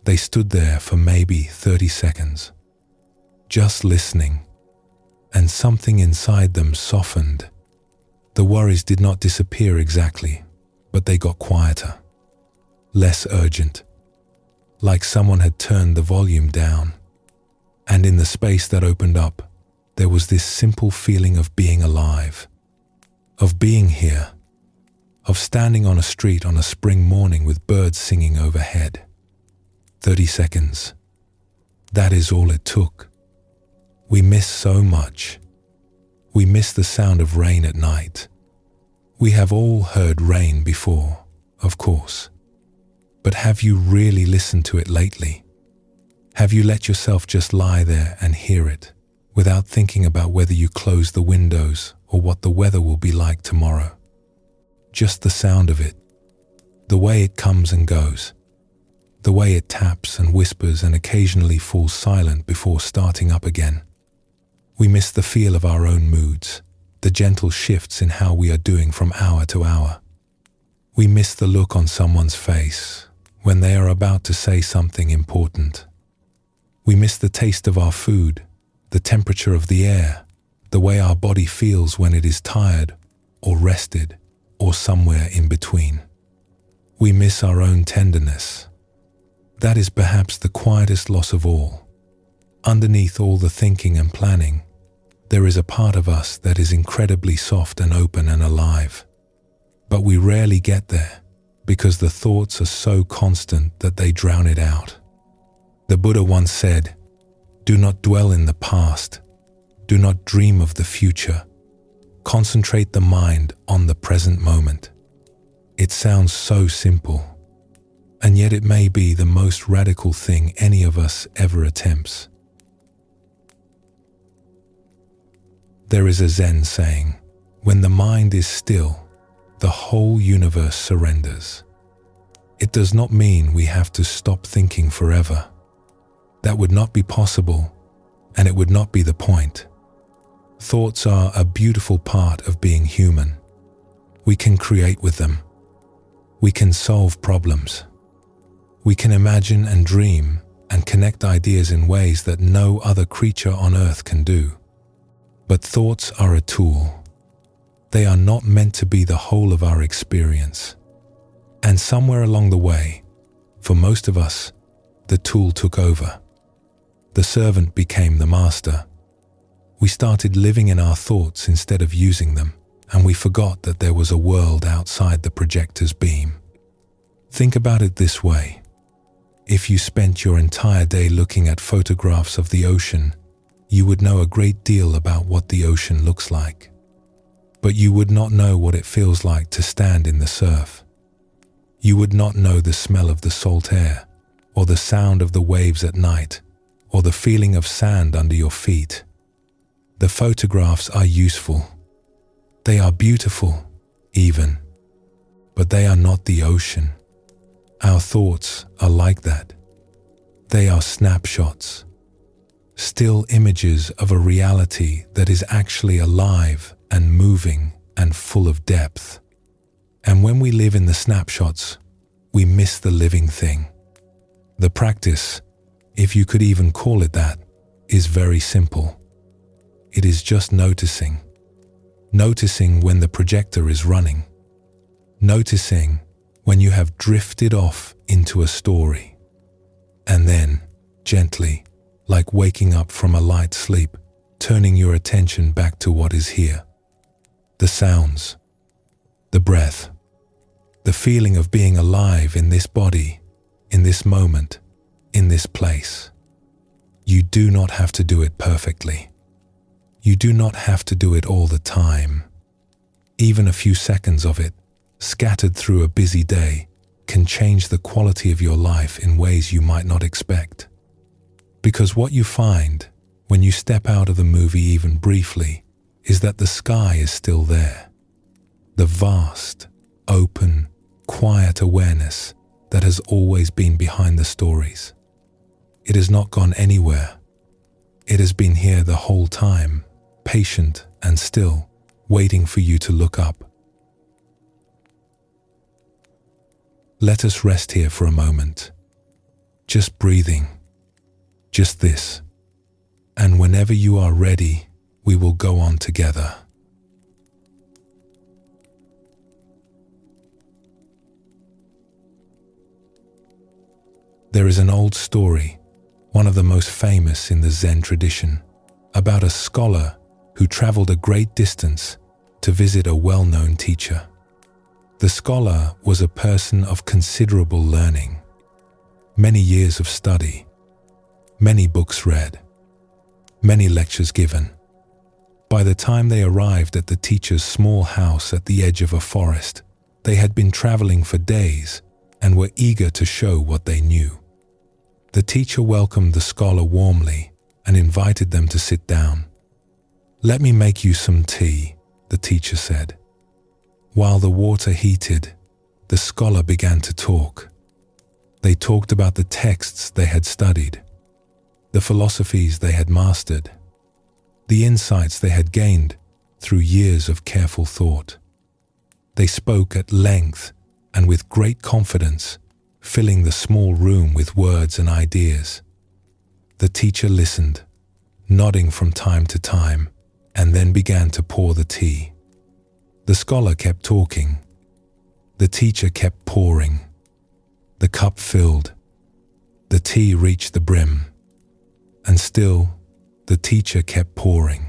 They stood there for maybe 30 seconds, just listening, and something inside them softened. The worries did not disappear exactly, but they got quieter, less urgent, like someone had turned the volume down. And in the space that opened up, there was this simple feeling of being alive, of being here, of standing on a street on a spring morning with birds singing overhead. 30 seconds. That is all it took. We miss so much. We miss the sound of rain at night. We have all heard rain before, of course. But have you really listened to it lately? Have you let yourself just lie there and hear it, without thinking about whether you close the windows or what the weather will be like tomorrow? Just the sound of it, the way it comes and goes, the way it taps and whispers and occasionally falls silent before starting up again. We miss the feel of our own moods, the gentle shifts in how we are doing from hour to hour. We miss the look on someone's face when they are about to say something important. We miss the taste of our food, the temperature of the air, the way our body feels when it is tired or rested or somewhere in between. We miss our own tenderness. That is perhaps the quietest loss of all. Underneath all the thinking and planning, there is a part of us that is incredibly soft and open and alive. But we rarely get there because the thoughts are so constant that they drown it out. The Buddha once said, "Do not dwell in the past. Do not dream of the future. Concentrate the mind on the present moment." It sounds so simple, and yet it may be the most radical thing any of us ever attempts. There is a Zen saying, "When the mind is still, the whole universe surrenders." It does not mean we have to stop thinking forever. That would not be possible, and it would not be the point. Thoughts are a beautiful part of being human. We can create with them. We can solve problems. We can imagine and dream and connect ideas in ways that no other creature on earth can do. But thoughts are a tool. They are not meant to be the whole of our experience. And somewhere along the way, for most of us, the tool took over. The servant became the master. We started living in our thoughts instead of using them, and we forgot that there was a world outside the projector's beam. Think about it this way. If you spent your entire day looking at photographs of the ocean, you would know a great deal about what the ocean looks like. But you would not know what it feels like to stand in the surf. You would not know the smell of the salt air, or the sound of the waves at night, or the feeling of sand under your feet. The photographs are useful. They are beautiful, even. But they are not the ocean. Our thoughts are like that. They are snapshots. Still images of a reality that is actually alive and moving and full of depth. And when we live in the snapshots, we miss the living thing. The practice, if you could even call it that, is very simple. It is just noticing. Noticing when the projector is running. Noticing when you have drifted off into a story. And then, gently, like waking up from a light sleep, turning your attention back to what is here. The sounds, the breath, the feeling of being alive in this body, in this moment, in this place. You do not have to do it perfectly. You do not have to do it all the time. Even a few seconds of it, scattered through a busy day, can change the quality of your life in ways you might not expect. Because what you find when you step out of the movie even briefly is that the sky is still there. The vast, open, quiet awareness that has always been behind the stories. It has not gone anywhere. It has been here the whole time, patient and still, waiting for you to look up. Let us rest here for a moment, just breathing, just this. And whenever you are ready, we will go on together. There is an old story, one of the most famous in the Zen tradition, about a scholar who traveled a great distance to visit a well-known teacher. The scholar was a person of considerable learning, many years of study, many books read, many lectures given. By the time they arrived at the teacher's small house at the edge of a forest, they had been traveling for days, and were eager to show what they knew. The teacher welcomed the scholar warmly and invited them to sit down. "Let me make you some tea," the teacher said. While the water heated, the scholar began to talk. They talked about the texts they had studied, the philosophies they had mastered, the insights they had gained through years of careful thought. They spoke at length and with great confidence, filling the small room with words and ideas. The teacher listened, nodding from time to time, and then began to pour the tea. The scholar kept talking. The teacher kept pouring. The cup filled. The tea reached the brim. And still, the teacher kept pouring.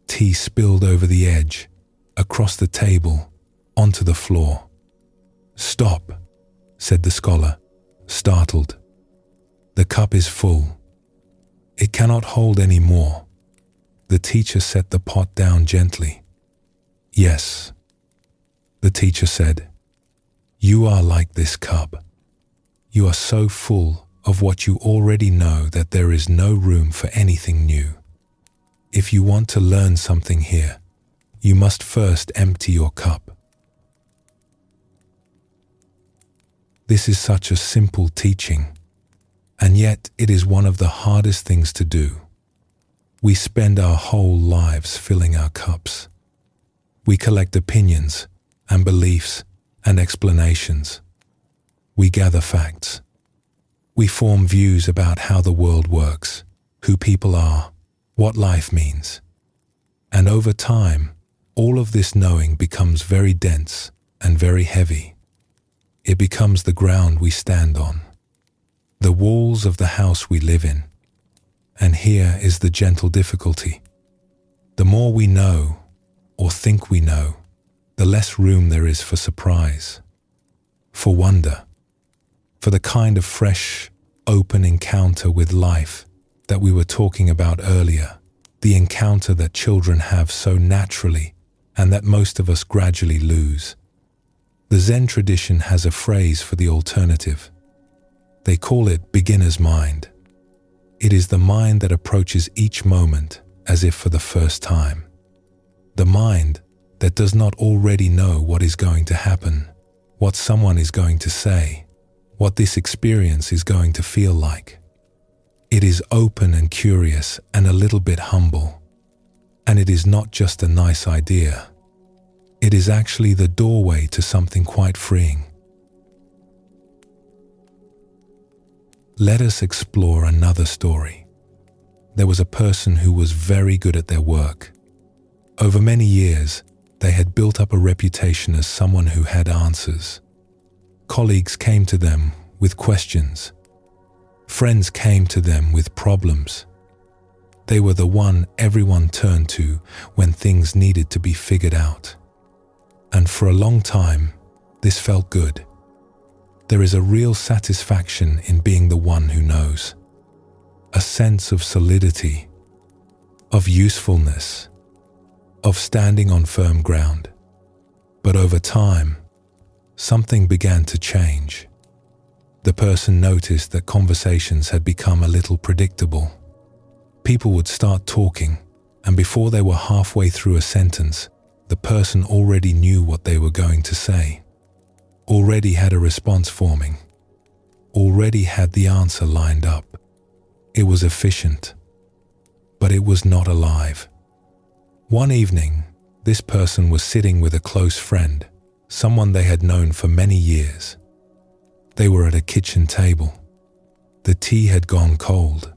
Tea spilled over the edge, across the table, onto the floor. "Stop," said the scholar, startled. "The cup is full. It cannot hold any more." The teacher set the pot down gently. "Yes," the teacher said, "you are like this cup. You are so full of what you already know that there is no room for anything new. If you want to learn something here, you must first empty your cup." This is such a simple teaching, and yet it is one of the hardest things to do. We spend our whole lives filling our cups. We collect opinions and beliefs and explanations. We gather facts. We form views about how the world works, who people are, what life means. And over time, all of this knowing becomes very dense and very heavy. It becomes the ground we stand on, the walls of the house we live in. And here is the gentle difficulty. The more we know, or think we know, the less room there is for surprise, for wonder, for the kind of fresh, open encounter with life that we were talking about earlier, the encounter that children have so naturally and that most of us gradually lose. The Zen tradition has a phrase for the alternative. They call it beginner's mind. It is the mind that approaches each moment as if for the first time. The mind that does not already know what is going to happen, what someone is going to say, what this experience is going to feel like. It is open and curious and a little bit humble. And it is not just a nice idea. It is actually the doorway to something quite freeing. Let us explore another story. There was a person who was very good at their work. Over many years, they had built up a reputation as someone who had answers. Colleagues came to them with questions. Friends came to them with problems. They were the one everyone turned to when things needed to be figured out. And for a long time, this felt good. There is a real satisfaction in being the one who knows. A sense of solidity, of usefulness, of standing on firm ground. But over time, something began to change. The person noticed that conversations had become a little predictable. People would start talking, and before they were halfway through a sentence, the person already knew what they were going to say, already had a response forming, already had the answer lined up. It was efficient, but it was not alive. One evening, this person was sitting with a close friend, someone they had known for many years. They were at a kitchen table. The tea had gone cold.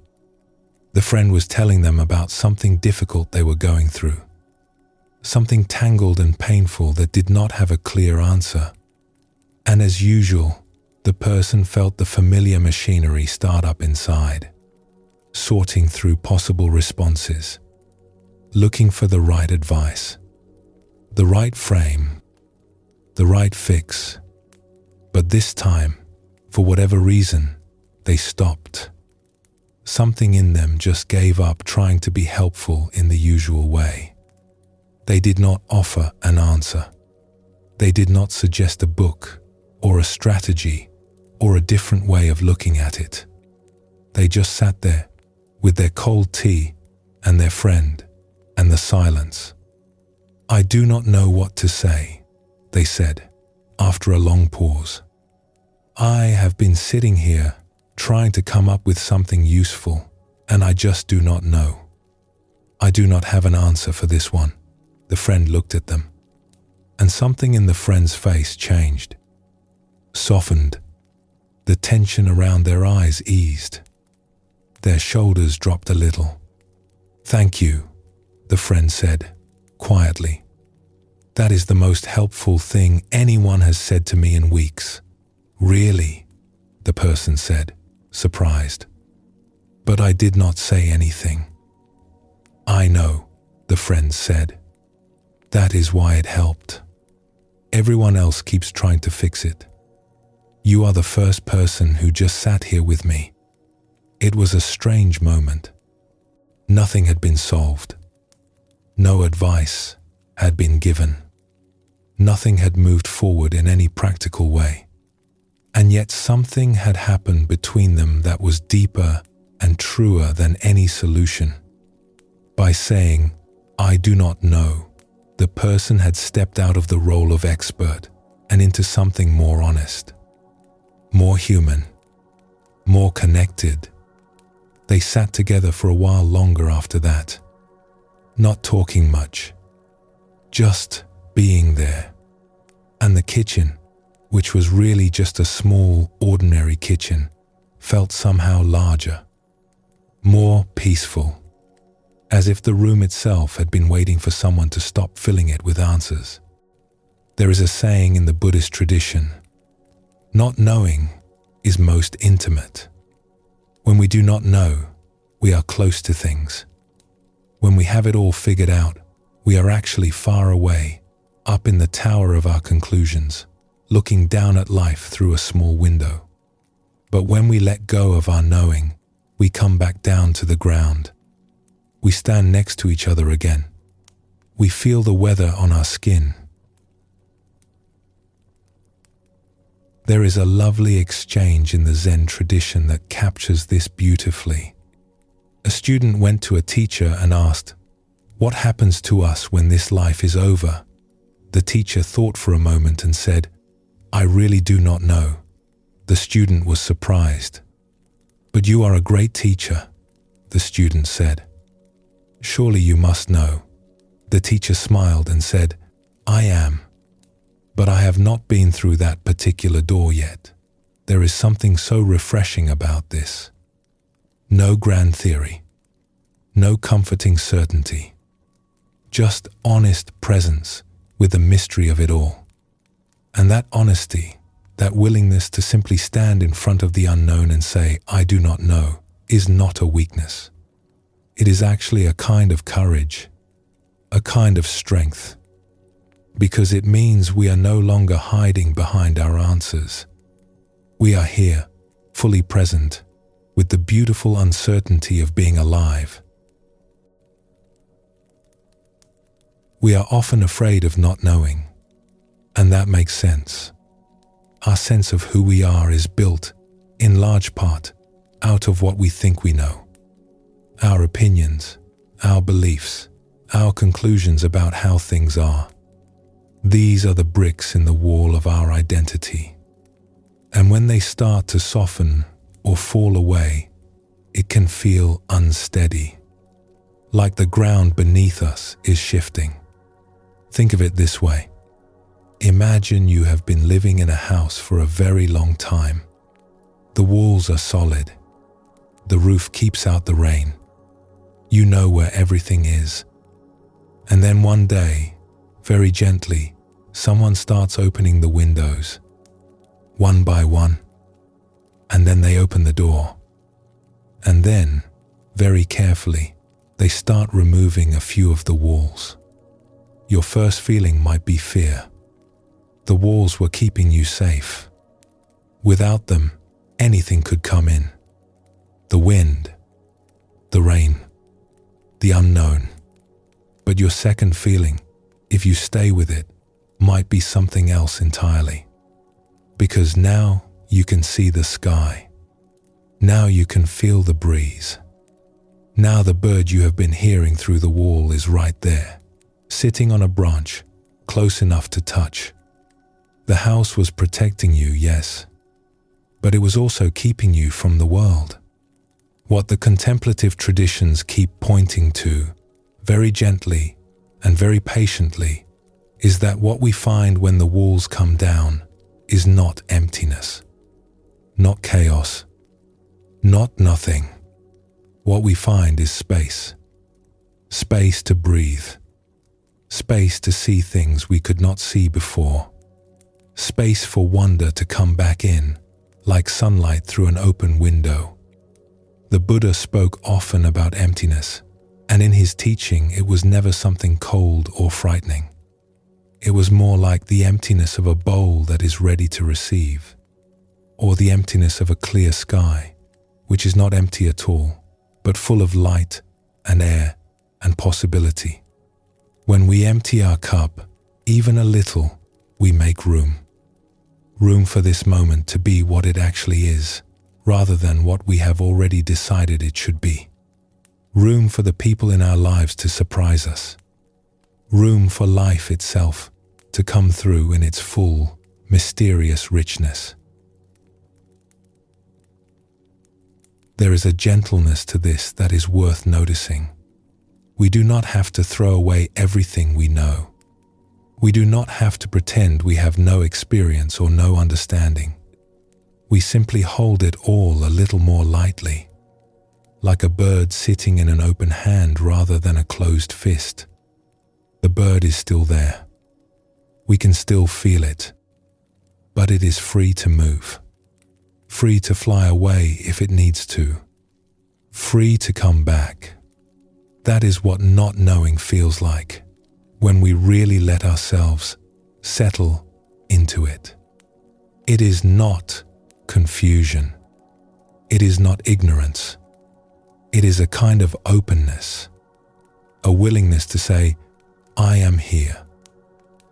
The friend was telling them about something difficult they were going through. Something tangled and painful that did not have a clear answer. And as usual, the person felt the familiar machinery start up inside, sorting through possible responses, looking for the right advice, the right frame, the right fix. But this time, for whatever reason, they stopped. Something in them just gave up trying to be helpful in the usual way. They did not offer an answer. They did not suggest a book or a strategy or a different way of looking at it. They just sat there with their cold tea and their friend and the silence. "I do not know what to say," they said after a long pause. "I have been sitting here trying to come up with something useful, and I just do not know. I do not have an answer for this one." The friend looked at them, and something in the friend's face changed, softened. The tension around their eyes eased. Their shoulders dropped a little. "Thank you," the friend said, quietly. "That is the most helpful thing anyone has said to me in weeks." "Really?" the person said, surprised. "But I did not say anything." "I know," the friend said. "That is why it helped. Everyone else keeps trying to fix it. You are the first person who just sat here with me." It was a strange moment. Nothing had been solved. No advice had been given. Nothing had moved forward in any practical way. And yet something had happened between them that was deeper and truer than any solution. By saying, "I do not know," the person had stepped out of the role of expert and into something more honest, more human, more connected. They sat together for a while longer after that, not talking much, just being there. And the kitchen, which was really just a small, ordinary kitchen, felt somehow larger, more peaceful, as if the room itself had been waiting for someone to stop filling it with answers. There is a saying in the Buddhist tradition, "Not knowing is most intimate." When we do not know, we are close to things. When we have it all figured out, we are actually far away, up in the tower of our conclusions, looking down at life through a small window. But when we let go of our knowing, we come back down to the ground. We stand next to each other again. We feel the weather on our skin. There is a lovely exchange in the Zen tradition that captures this beautifully. A student went to a teacher and asked, "What happens to us when this life is over?" The teacher thought for a moment and said, "I really do not know." The student was surprised. "But you are a great teacher," the student said. "Surely you must know." The teacher smiled and said, "I am. But I have not been through that particular door yet." There is something so refreshing about this. No grand theory. No comforting certainty. Just honest presence with the mystery of it all. And that honesty, that willingness to simply stand in front of the unknown and say, "I do not know," is not a weakness. It is actually a kind of courage, a kind of strength, because it means we are no longer hiding behind our answers. We are here, fully present, with the beautiful uncertainty of being alive. We are often afraid of not knowing, and that makes sense. Our sense of who we are is built, in large part, out of what we think we know. Our opinions, our beliefs, our conclusions about how things are. These are the bricks in the wall of our identity. And when they start to soften or fall away, it can feel unsteady, like the ground beneath us is shifting. Think of it this way. Imagine you have been living in a house for a very long time. The walls are solid. The roof keeps out the rain. You know where everything is. And then one day, very gently, someone starts opening the windows, one by one, and then they open the door. And then, very carefully, they start removing a few of the walls. Your first feeling might be fear. The walls were keeping you safe. Without them, anything could come in. The wind, the rain, the unknown. But your second feeling, if you stay with it, might be something else entirely. because now you can see the sky. Now you can feel the breeze. Now the bird you have been hearing through the wall is right there, sitting on a branch, close enough to touch. The house was protecting you, yes, but it was also keeping you from the world. What the contemplative traditions keep pointing to, very gently and very patiently, is that what we find when the walls come down is not emptiness, not chaos, not nothing. What we find is space. Space to breathe. Space to see things we could not see before. Space for wonder to come back in, like sunlight through an open window. The Buddha spoke often about emptiness, and in his teaching it was never something cold or frightening. It was more like the emptiness of a bowl that is ready to receive, or the emptiness of a clear sky, which is not empty at all, but full of light and air and possibility. When we empty our cup, even a little, we make room. Room for this moment to be what it actually is, rather than what we have already decided it should be. Room for the people in our lives to surprise us. Room for life itself to come through in its full, mysterious richness. There is a gentleness to this that is worth noticing. We do not have to throw away everything we know. We do not have to pretend we have no experience or no understanding. We simply hold it all a little more lightly, like a bird sitting in an open hand rather than a closed fist. The bird is still there. We can still feel it, but it is free to move, free to fly away if it needs to, free to come back. That is what not knowing feels like, when we really let ourselves settle into it. It is not confusion. It is not ignorance. It is a kind of openness, a willingness to say, I am here.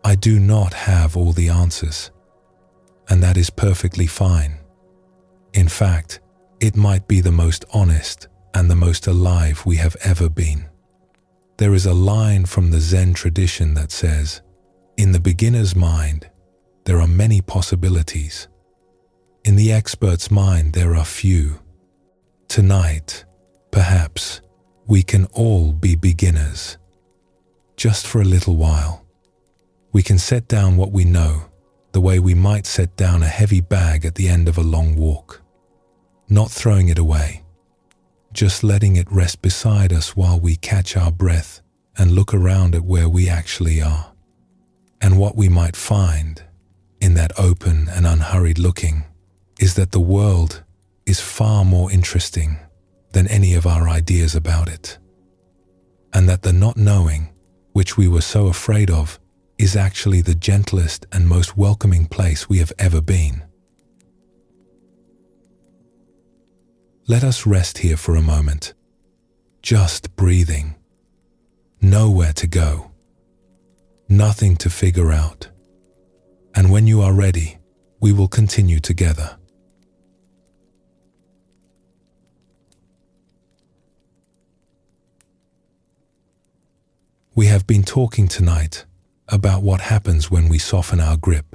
I do not have all the answers, and that is perfectly fine. In fact, it might be the most honest and the most alive we have ever been. There is a line from the Zen tradition that says, in the beginner's mind, there are many possibilities. In the expert's mind, there are few. Tonight, perhaps, we can all be beginners. Just for a little while. We can set down what we know, the way we might set down a heavy bag at the end of a long walk. Not throwing it away. Just letting it rest beside us while we catch our breath and look around at where we actually are, and what we might find in that open and unhurried looking is that the world is far more interesting than any of our ideas about it, and that the not knowing, which we were so afraid of, is actually the gentlest and most welcoming place we have ever been. Let us rest here for a moment, just breathing, nowhere to go, nothing to figure out, and when you are ready, we will continue together. We have been talking tonight about what happens when we soften our grip,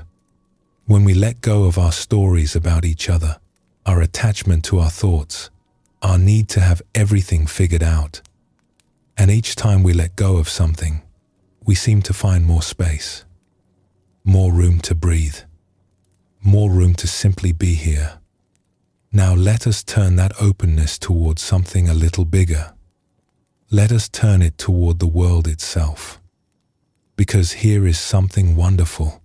when we let go of our stories about each other, our attachment to our thoughts, our need to have everything figured out. And each time we let go of something, we seem to find more space, more room to breathe, more room to simply be here. Now let us turn that openness towards something a little bigger. Let us turn it toward the world itself. Because here is something wonderful.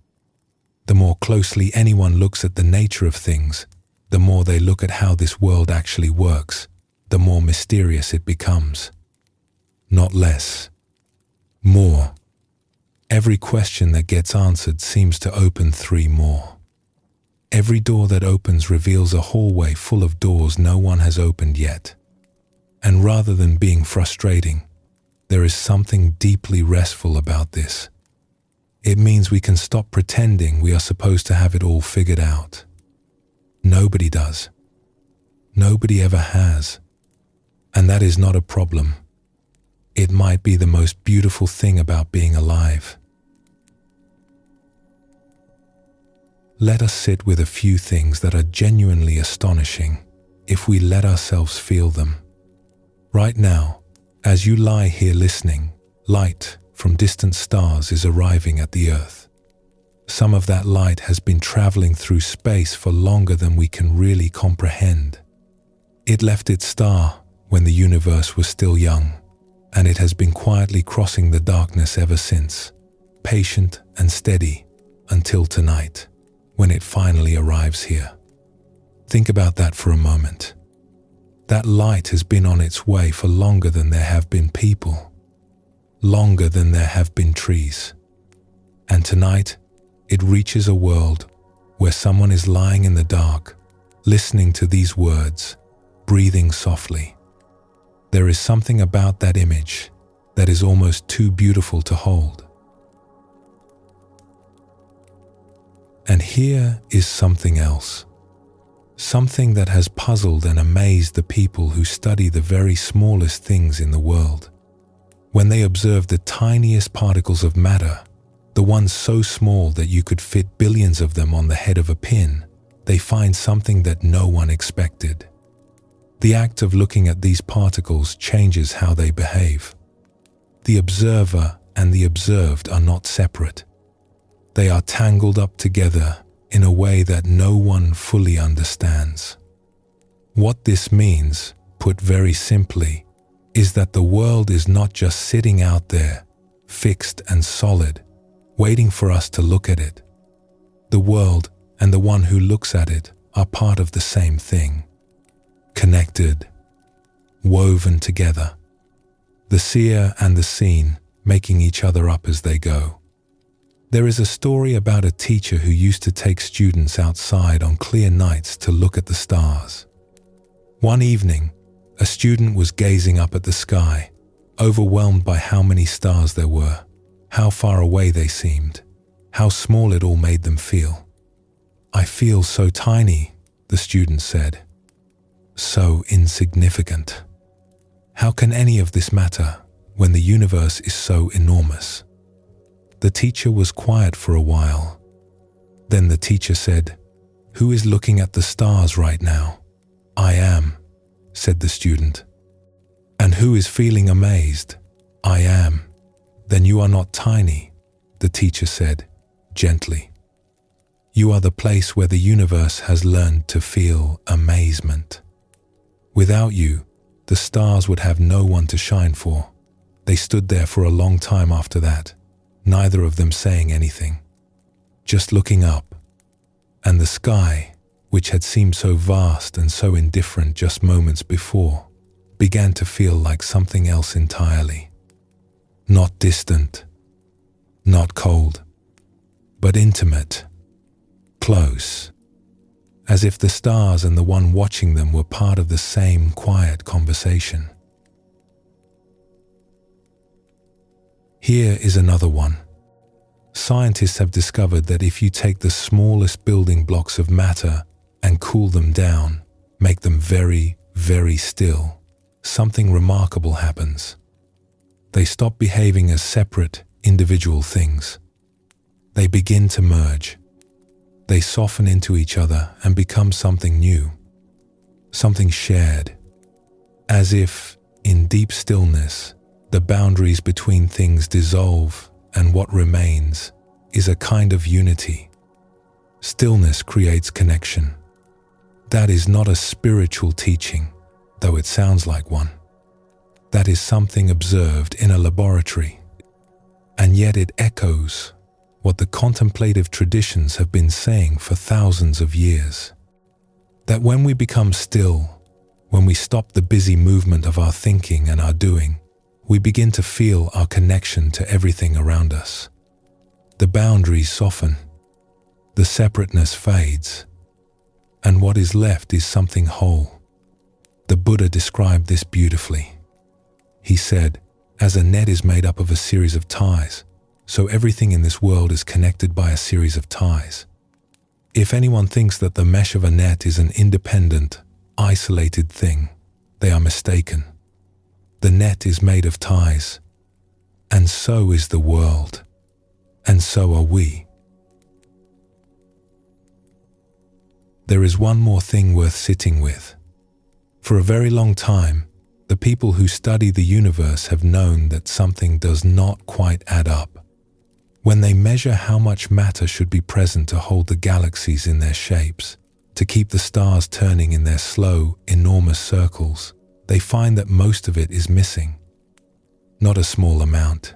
The more closely anyone looks at the nature of things, the more they look at how this world actually works, the more mysterious it becomes. Not less. More. Every question that gets answered seems to open 3 more. Every door that opens reveals a hallway full of doors no one has opened yet. And rather than being frustrating, there is something deeply restful about this. It means we can stop pretending we are supposed to have it all figured out. Nobody does. Nobody ever has. And that is not a problem. It might be the most beautiful thing about being alive. Let us sit with a few things that are genuinely astonishing if we let ourselves feel them. Right now, as you lie here listening, light from distant stars is arriving at the Earth. Some of that light has been traveling through space for longer than we can really comprehend. It left its star when the universe was still young, and it has been quietly crossing the darkness ever since, patient and steady, until tonight, when it finally arrives here. Think about that for a moment. That light has been on its way for longer than there have been people, longer than there have been trees. And tonight, it reaches a world where someone is lying in the dark, listening to these words, breathing softly. There is something about that image that is almost too beautiful to hold. And here is something else. Something that has puzzled and amazed the people who study the very smallest things in the world. When they observe the tiniest particles of matter, the ones so small that you could fit billions of them on the head of a pin, they find something that no one expected. The act of looking at these particles changes how they behave. The observer and the observed are not separate. They are tangled up together in a way that no one fully understands. What this means, put very simply, is that the world is not just sitting out there, fixed and solid, waiting for us to look at it. The world and the one who looks at it are part of the same thing, connected, woven together. The seer and the seen making each other up as they go. There is a story about a teacher who used to take students outside on clear nights to look at the stars. One evening, a student was gazing up at the sky, overwhelmed by how many stars there were, how far away they seemed, how small it all made them feel. "I feel so tiny," the student said. "So insignificant. How can any of this matter when the universe is so enormous?" The teacher was quiet for a while. Then the teacher said, "Who is looking at the stars right now?" "I am," said the student. "And who is feeling amazed?" "I am." "Then you are not tiny," the teacher said, gently. "You are the place where the universe has learned to feel amazement. Without you, the stars would have no one to shine for." They stood there for a long time after that, neither of them saying anything, just looking up. And the sky, which had seemed so vast and so indifferent just moments before, began to feel like something else entirely. Not distant, not cold, but intimate, close, as if the stars and the one watching them were part of the same quiet conversation. Here is another one. Scientists have discovered that if you take the smallest building blocks of matter and cool them down, make them very, very still, something remarkable happens. They stop behaving as separate, individual things. They begin to merge. They soften into each other and become something new, something shared, as if, in deep stillness, the boundaries between things dissolve and what remains is a kind of unity. Stillness creates connection. That is not a spiritual teaching, though it sounds like one. That is something observed in a laboratory, and yet it echoes what the contemplative traditions have been saying for thousands of years. That when we become still, when we stop the busy movement of our thinking and our doing, we begin to feel our connection to everything around us. The boundaries soften, the separateness fades, and what is left is something whole. The Buddha described this beautifully. He said, "As a net is made up of a series of ties, so everything in this world is connected by a series of ties. If anyone thinks that the mesh of a net is an independent, isolated thing, they are mistaken. The net is made of ties, and so is the world, and so are we. There is one more thing worth sitting with. For a very long time, the people who study the universe have known that something does not quite add up. When they measure how much matter should be present to hold the galaxies in their shapes, to keep the stars turning in their slow, enormous circles, they find that most of it is missing. Not a small amount.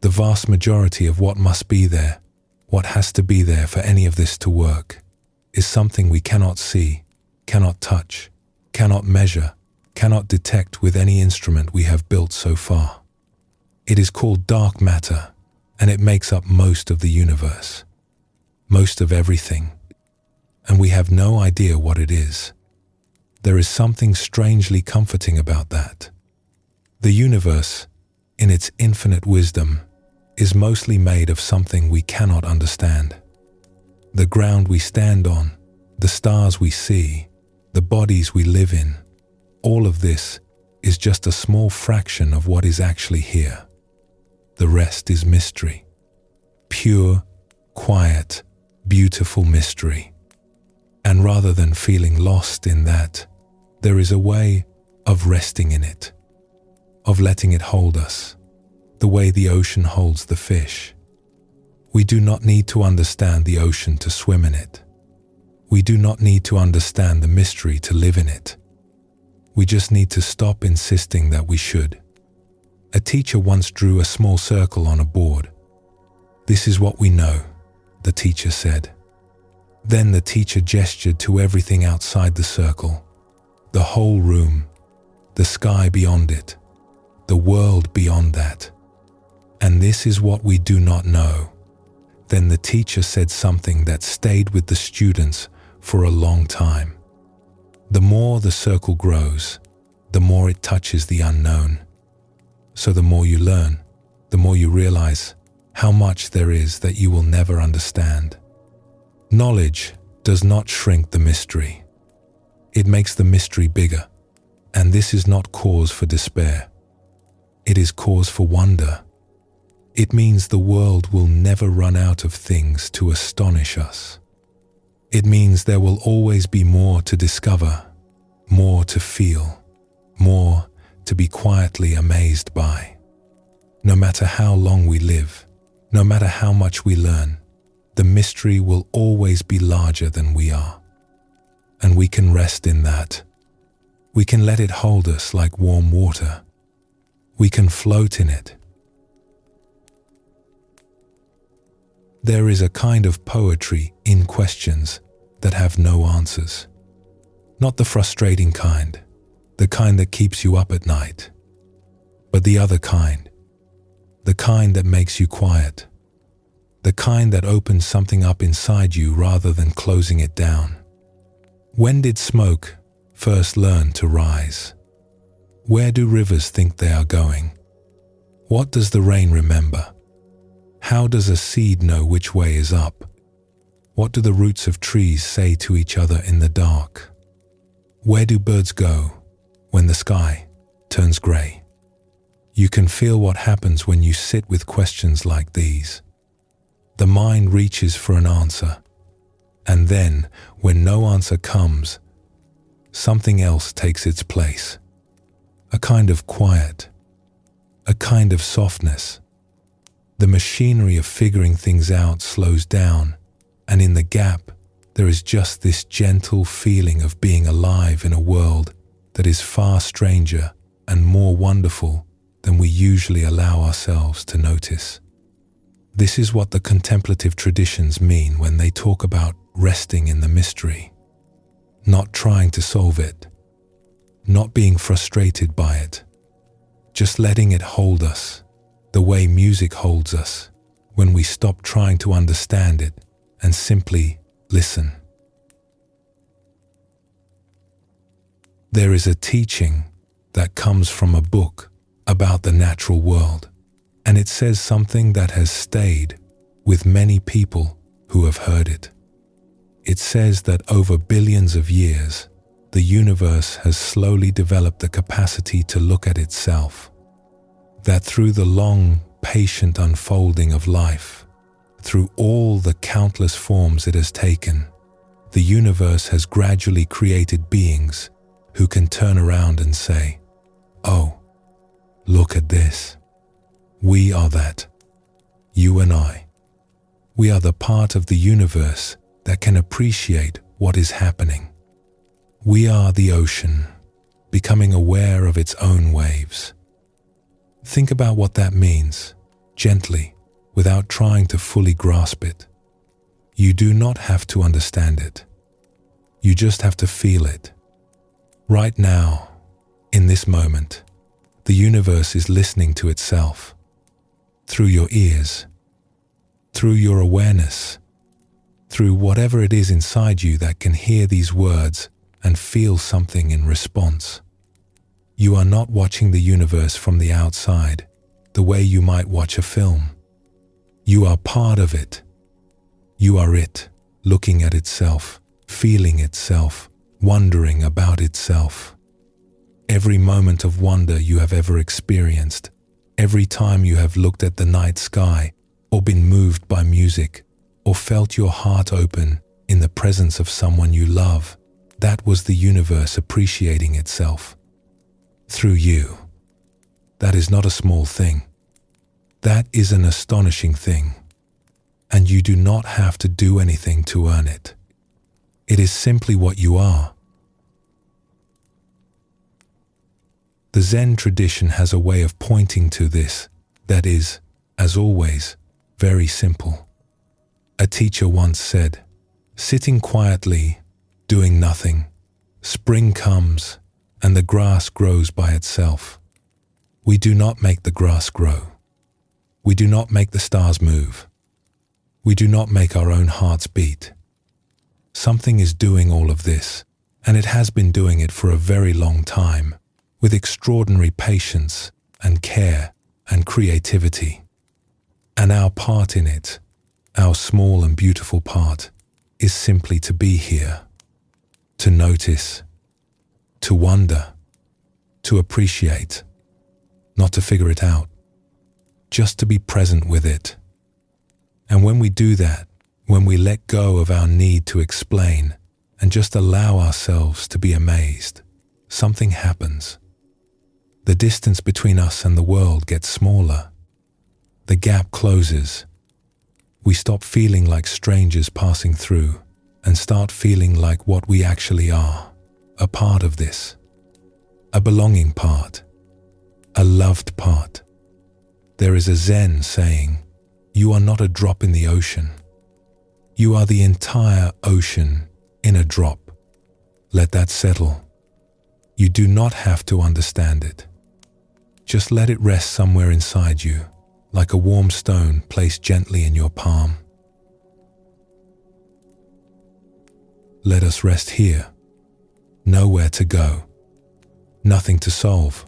The vast majority of what must be there, what has to be there for any of this to work, is something we cannot see, cannot touch, cannot measure, cannot detect with any instrument we have built so far. It is called dark matter, and it makes up most of the universe, most of everything, and we have no idea what it is. There is something strangely comforting about that. The universe, in its infinite wisdom, is mostly made of something we cannot understand. The ground we stand on, the stars we see, the bodies we live in, all of this is just a small fraction of what is actually here. The rest is mystery. Pure, quiet, beautiful mystery. And rather than feeling lost in that, there is a way of resting in it, of letting it hold us, the way the ocean holds the fish. We do not need to understand the ocean to swim in it. We do not need to understand the mystery to live in it. We just need to stop insisting that we should. A teacher once drew a small circle on a board. "This is what we know," the teacher said. Then the teacher gestured to everything outside the circle, the whole room, the sky beyond it, the world beyond that. "And this is what we do not know." Then the teacher said something that stayed with the students for a long time. The more the circle grows, the more it touches the unknown. So the more you learn, the more you realize how much there is that you will never understand. Knowledge does not shrink the mystery. It makes the mystery bigger, and this is not cause for despair. It is cause for wonder. It means the world will never run out of things to astonish us. It means there will always be more to discover, more to feel, more to be quietly amazed by. No matter how long we live, no matter how much we learn, the mystery will always be larger than we are. And we can rest in that. We can let it hold us like warm water. We can float in it. There is a kind of poetry in questions that have no answers. Not the frustrating kind, the kind that keeps you up at night, but the other kind, the kind that makes you quiet, the kind that opens something up inside you rather than closing it down. When did smoke first learn to rise? Where do rivers think they are going? What does the rain remember? How does a seed know which way is up? What do the roots of trees say to each other in the dark? Where do birds go when the sky turns grey? You can feel what happens when you sit with questions like these. The mind reaches for an answer, and then, when no answer comes, something else takes its place. A kind of quiet, a kind of softness. The machinery of figuring things out slows down, and in the gap, there is just this gentle feeling of being alive in a world that is far stranger and more wonderful than we usually allow ourselves to notice. This is what the contemplative traditions mean when they talk about resting in the mystery, not trying to solve it, not being frustrated by it, just letting it hold us, the way music holds us when we stop trying to understand it and simply listen. There is a teaching that comes from a book about the natural world, And it says something that has stayed with many people who have heard it. It says that over billions of years, the universe has slowly developed the capacity to look at itself. That through the long, patient unfolding of life, through all the countless forms it has taken, the universe has gradually created beings who can turn around and say, "Oh, look at this. We are that. You and I. We are the part of the universe that can appreciate what is happening. We are the ocean, becoming aware of its own waves." Think about what that means, gently, without trying to fully grasp it. You do not have to understand it. You just have to feel it. Right now, in this moment, the universe is listening to itself. Through your ears, through your awareness, through whatever it is inside you that can hear these words and feel something in response. You are not watching the universe from the outside, the way you might watch a film. You are part of it. You are it, looking at itself, feeling itself, wondering about itself. Every moment of wonder you have ever experienced, every time you have looked at the night sky, or been moved by music, or felt your heart open in the presence of someone you love, that was the universe appreciating itself. Through you. That is not a small thing. That is an astonishing thing. And you do not have to do anything to earn it. It is simply what you are. The Zen tradition has a way of pointing to this that is, as always, very simple. A teacher once said, "Sitting quietly, doing nothing, spring comes, and the grass grows by itself." We do not make the grass grow. We do not make the stars move. We do not make our own hearts beat. Something is doing all of this, and it has been doing it for a very long time, with extraordinary patience and care and creativity. And our part in it, our small and beautiful part, is simply to be here, to notice, to wonder, to appreciate, not to figure it out, just to be present with it. And when we do that, when we let go of our need to explain and just allow ourselves to be amazed, something happens. The distance between us and the world gets smaller. The gap closes. We stop feeling like strangers passing through and start feeling like what we actually are, a part of this, a belonging part, a loved part. There is a Zen saying, "You are not a drop in the ocean. You are the entire ocean in a drop." Let that settle. You do not have to understand it. Just let it rest somewhere inside you, like a warm stone placed gently in your palm. Let us rest here. Nowhere to go. Nothing to solve.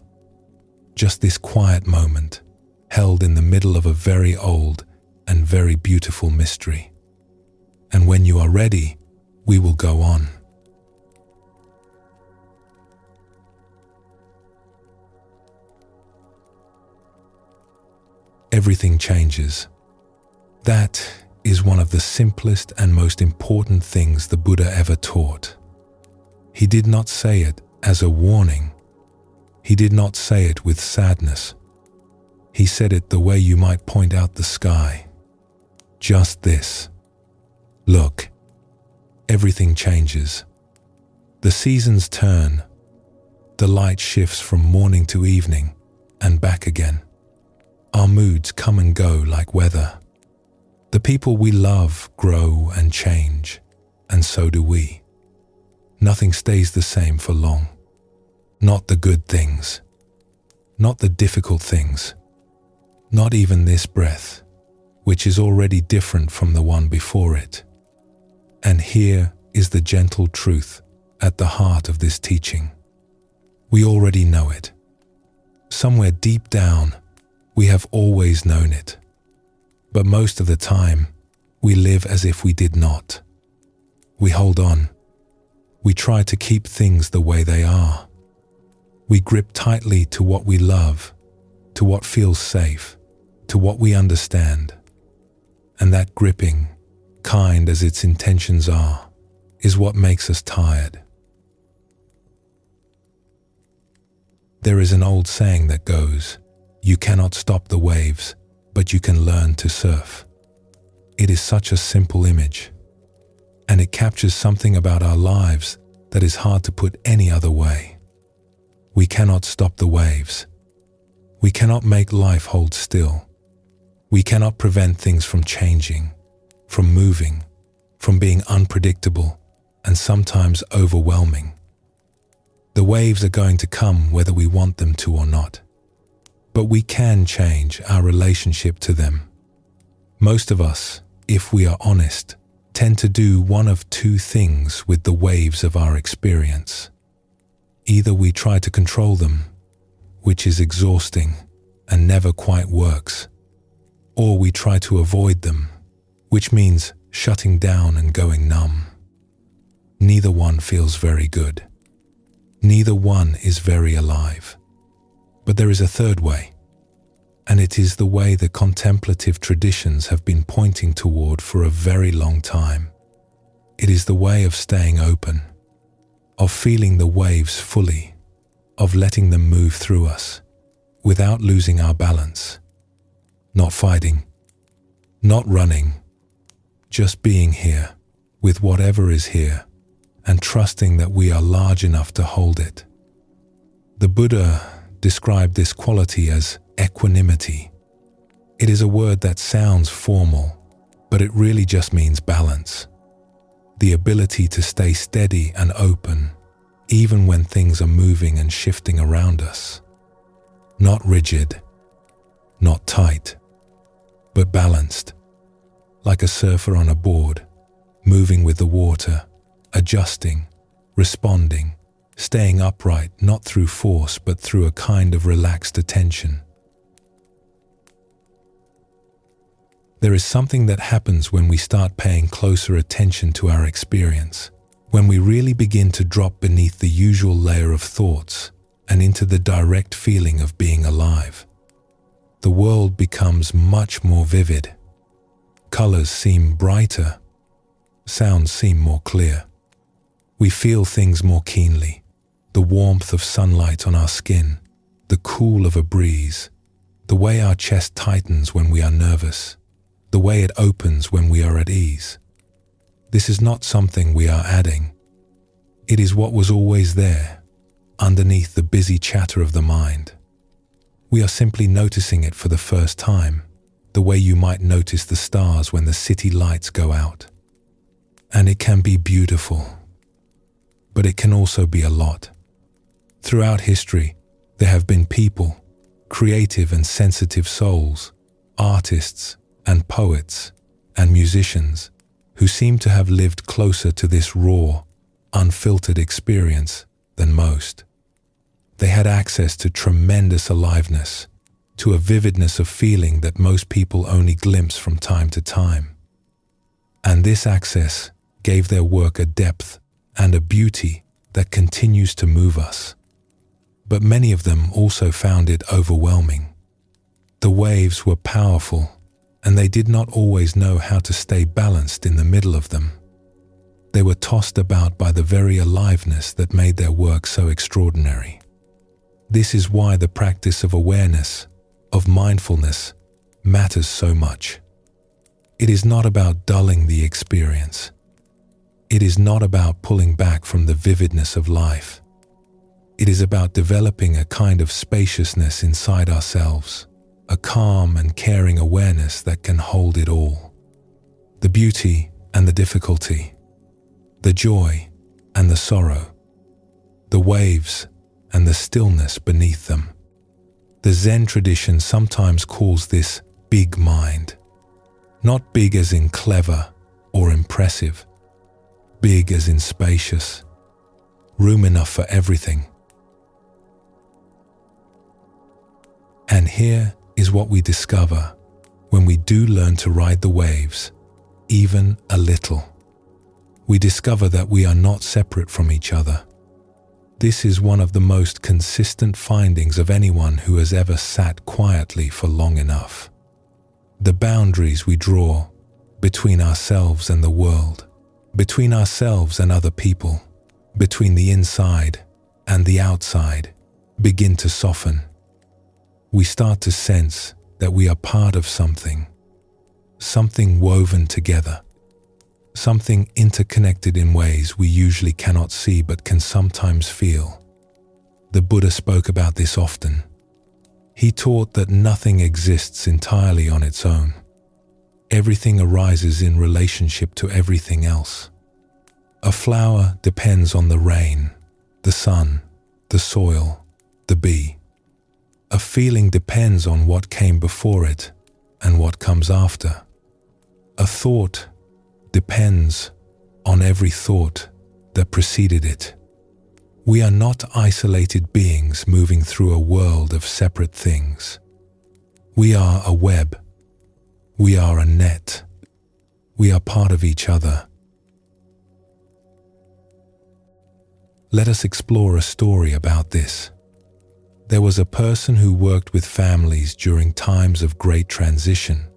Just this quiet moment, held in the middle of a very old and very beautiful mystery. And when you are ready, we will go on. Everything changes. That is one of the simplest and most important things the Buddha ever taught. He did not say it as a warning. He did not say it with sadness. He said it the way you might point out the sky. Just this. Look, everything changes. The seasons turn. The light shifts from morning to evening and back again. Our moods come and go like weather. The people we love grow and change, and so do we. Nothing stays the same for long. Not the good things. Not the difficult things. Not even this breath, which is already different from the one before it. And here is the gentle truth at the heart of this teaching. We already know it. Somewhere deep down, We have always known it. But most of the time, we live as if we did not. We hold on. We try to keep things the way they are. We grip tightly to what we love, to what feels safe, to what we understand. And that gripping, kind as its intentions are, is what makes us tired. There is an old saying that goes, "You cannot stop the waves, but you can learn to surf." It is such a simple image, and it captures something about our lives that is hard to put any other way. We cannot stop the waves. We cannot make life hold still. We cannot prevent things from changing, from moving, from being unpredictable and sometimes overwhelming. The waves are going to come whether we want them to or not. But we can change our relationship to them. Most of us, if we are honest, tend to do one of two things with the waves of our experience. Either we try to control them, which is exhausting and never quite works, or we try to avoid them, which means shutting down and going numb. Neither one feels very good. Neither one is very alive. But there is a third way, and it is the way the contemplative traditions have been pointing toward for a very long time. It is the way of staying open, of feeling the waves fully, of letting them move through us, without losing our balance. Not fighting, not running, just being here, with whatever is here, and trusting that we are large enough to hold it. The Buddha described this quality as equanimity. It is a word that sounds formal, but it really just means balance. The ability to stay steady and open, even when things are moving and shifting around us. Not rigid, not tight, but balanced, like a surfer on a board, moving with the water, adjusting, responding, staying upright not through force but through a kind of relaxed attention. There is something that happens when we start paying closer attention to our experience, when we really begin to drop beneath the usual layer of thoughts and into the direct feeling of being alive. The world becomes much more vivid. Colors seem brighter. Sounds seem more clear. We feel things more keenly. The warmth of sunlight on our skin, the cool of a breeze, the way our chest tightens when we are nervous, the way it opens when we are at ease. This is not something we are adding. It is what was always there, underneath the busy chatter of the mind. We are simply noticing it for the first time, the way you might notice the stars when the city lights go out. And it can be beautiful, but it can also be a lot. Throughout history, there have been people, creative and sensitive souls, artists and poets and musicians who seem to have lived closer to this raw, unfiltered experience than most. They had access to tremendous aliveness, to a vividness of feeling that most people only glimpse from time to time. And this access gave their work a depth and a beauty that continues to move us. But many of them also found it overwhelming. The waves were powerful, and they did not always know how to stay balanced in the middle of them. They were tossed about by the very aliveness that made their work so extraordinary. This is why the practice of awareness, of mindfulness, matters so much. It is not about dulling the experience. It is not about pulling back from the vividness of life. It is about developing a kind of spaciousness inside ourselves, a calm and caring awareness that can hold it all. The beauty and the difficulty, the joy and the sorrow, the waves and the stillness beneath them. The Zen tradition sometimes calls this big mind. Not big as in clever or impressive, big as in spacious, room enough for everything. And here is what we discover when we do learn to ride the waves, even a little. We discover that we are not separate from each other. This is one of the most consistent findings of anyone who has ever sat quietly for long enough. The boundaries we draw between ourselves and the world, between ourselves and other people, between the inside and the outside, begin to soften. We start to sense that we are part of something woven together, something interconnected in ways we usually cannot see but can sometimes feel. The Buddha spoke about this often. He taught that nothing exists entirely on its own. Everything arises in relationship to everything else. A flower depends on the rain, the sun, the soil, the bee. A feeling depends on what came before it and what comes after. A thought depends on every thought that preceded it. We are not isolated beings moving through a world of separate things. We are a web. We are a net. We are part of each other. Let us explore a story about this. There was a person who worked with families during times of great transition,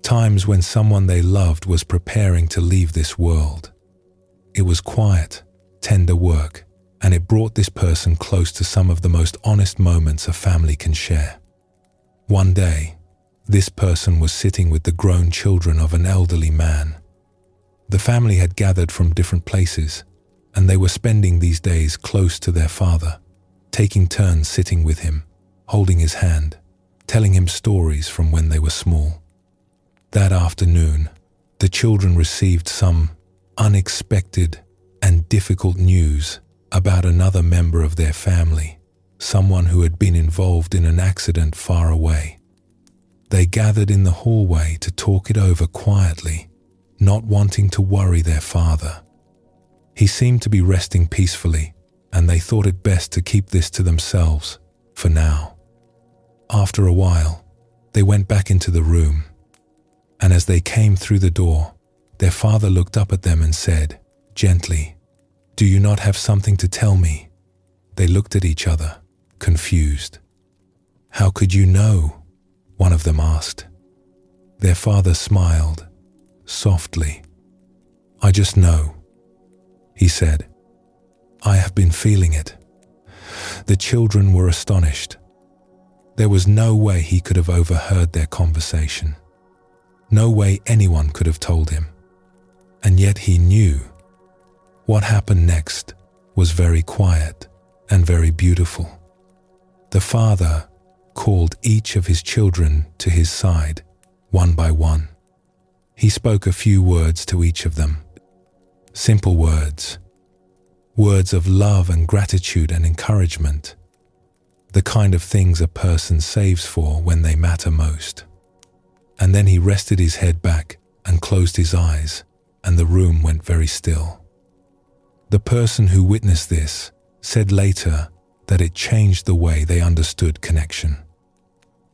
times when someone they loved was preparing to leave this world. It was quiet, tender work, and it brought this person close to some of the most honest moments a family can share. One day, this person was sitting with the grown children of an elderly man. The family had gathered from different places, and they were spending these days close to their father, taking turns sitting with him, holding his hand, telling him stories from when they were small. That afternoon, the children received some unexpected and difficult news about another member of their family, someone who had been involved in an accident far away. They gathered in the hallway to talk it over quietly, not wanting to worry their father. He seemed to be resting peacefully, and they thought it best to keep this to themselves for now. After a while, they went back into the room, and as they came through the door, their father looked up at them and said, gently, "Do you not have something to tell me?" They looked at each other, confused. "How could you know?" one of them asked. Their father smiled, softly. "I just know," he said. "I have been feeling it." The children were astonished. There was no way he could have overheard their conversation. No way anyone could have told him. And yet he knew. What happened next was very quiet and very beautiful. The father called each of his children to his side, one by one. He spoke a few words to each of them. Simple words. Words of love and gratitude and encouragement. The kind of things a person saves for when they matter most. And then he rested his head back and closed his eyes, and the room went very still. The person who witnessed this said later that it changed the way they understood connection.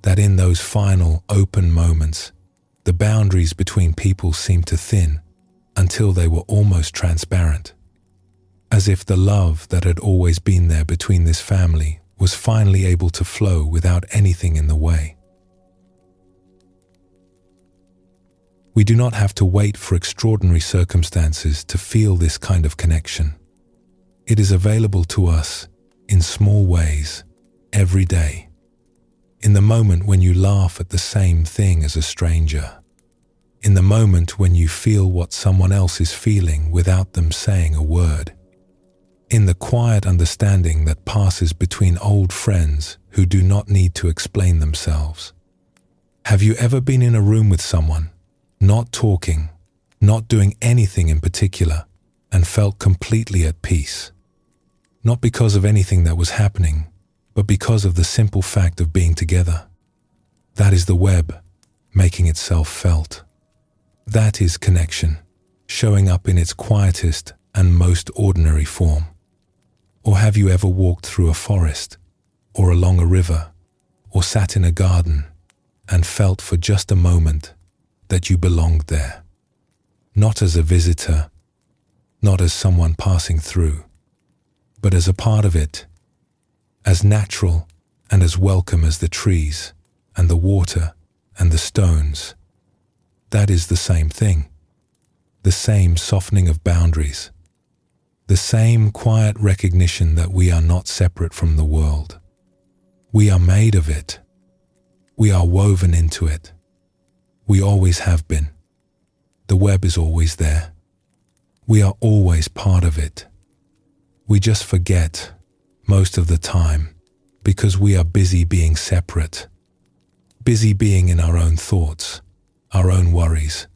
That in those final, open moments, the boundaries between people seemed to thin until they were almost transparent. As if the love that had always been there between this family was finally able to flow without anything in the way. We do not have to wait for extraordinary circumstances to feel this kind of connection. It is available to us in small ways, every day. In the moment when you laugh at the same thing as a stranger. In the moment when you feel what someone else is feeling without them saying a word. In the quiet understanding that passes between old friends who do not need to explain themselves. Have you ever been in a room with someone, not talking, not doing anything in particular, and felt completely at peace? Not because of anything that was happening, but because of the simple fact of being together. That is the web, making itself felt. That is connection, showing up in its quietest and most ordinary form. Or have you ever walked through a forest, or along a river, or sat in a garden and felt for just a moment that you belonged there. Not as a visitor, not as someone passing through, but as a part of it, as natural and as welcome as the trees and the water and the stones. That is the same thing, the same softening of boundaries, the same quiet recognition that we are not separate from the world. We are made of it. We are woven into it. We always have been. The web is always there. We are always part of it. We just forget most of the time because we are busy being separate, busy being in our own thoughts, our own worries,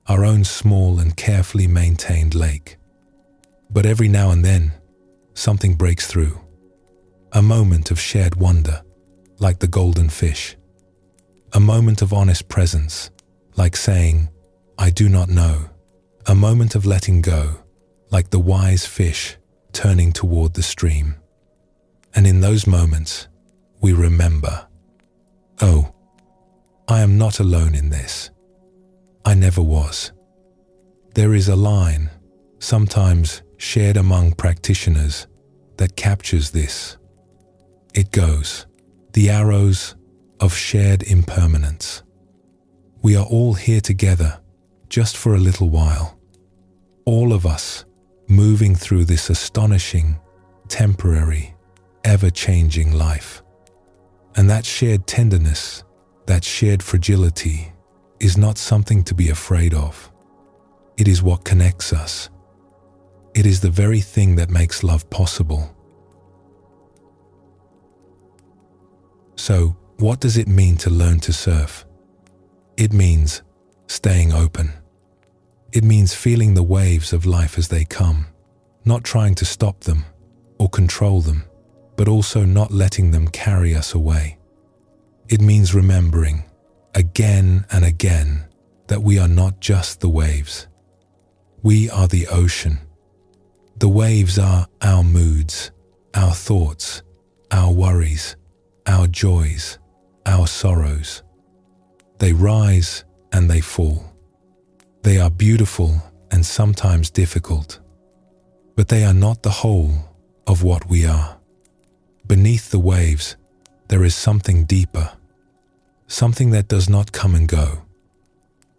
our own small and carefully maintained lake. But every now and then, something breaks through. A moment of shared wonder, like the golden fish. A moment of honest presence, like saying, "I do not know." A moment of letting go, like the wise fish turning toward the stream. And in those moments, we remember, oh, I am not alone in this. I never was. There is a line, sometimes shared among practitioners, that captures this. It goes, the arrows of shared impermanence. We are all here together, just for a little while. All of us moving through this astonishing, temporary, ever-changing life. And that shared tenderness, that shared fragility, is not something to be afraid of. It is what connects us. It is the very thing that makes love possible. So, what does it mean to learn to surf? It means staying open. It means feeling the waves of life as they come, not trying to stop them or control them, but also not letting them carry us away. It means remembering, again and again, that we are not just the waves. We are the ocean. The waves are our moods, our thoughts, our worries, our joys, our sorrows. They rise and they fall. They are beautiful and sometimes difficult, but they are not the whole of what we are. Beneath the waves, there is something deeper, something that does not come and go,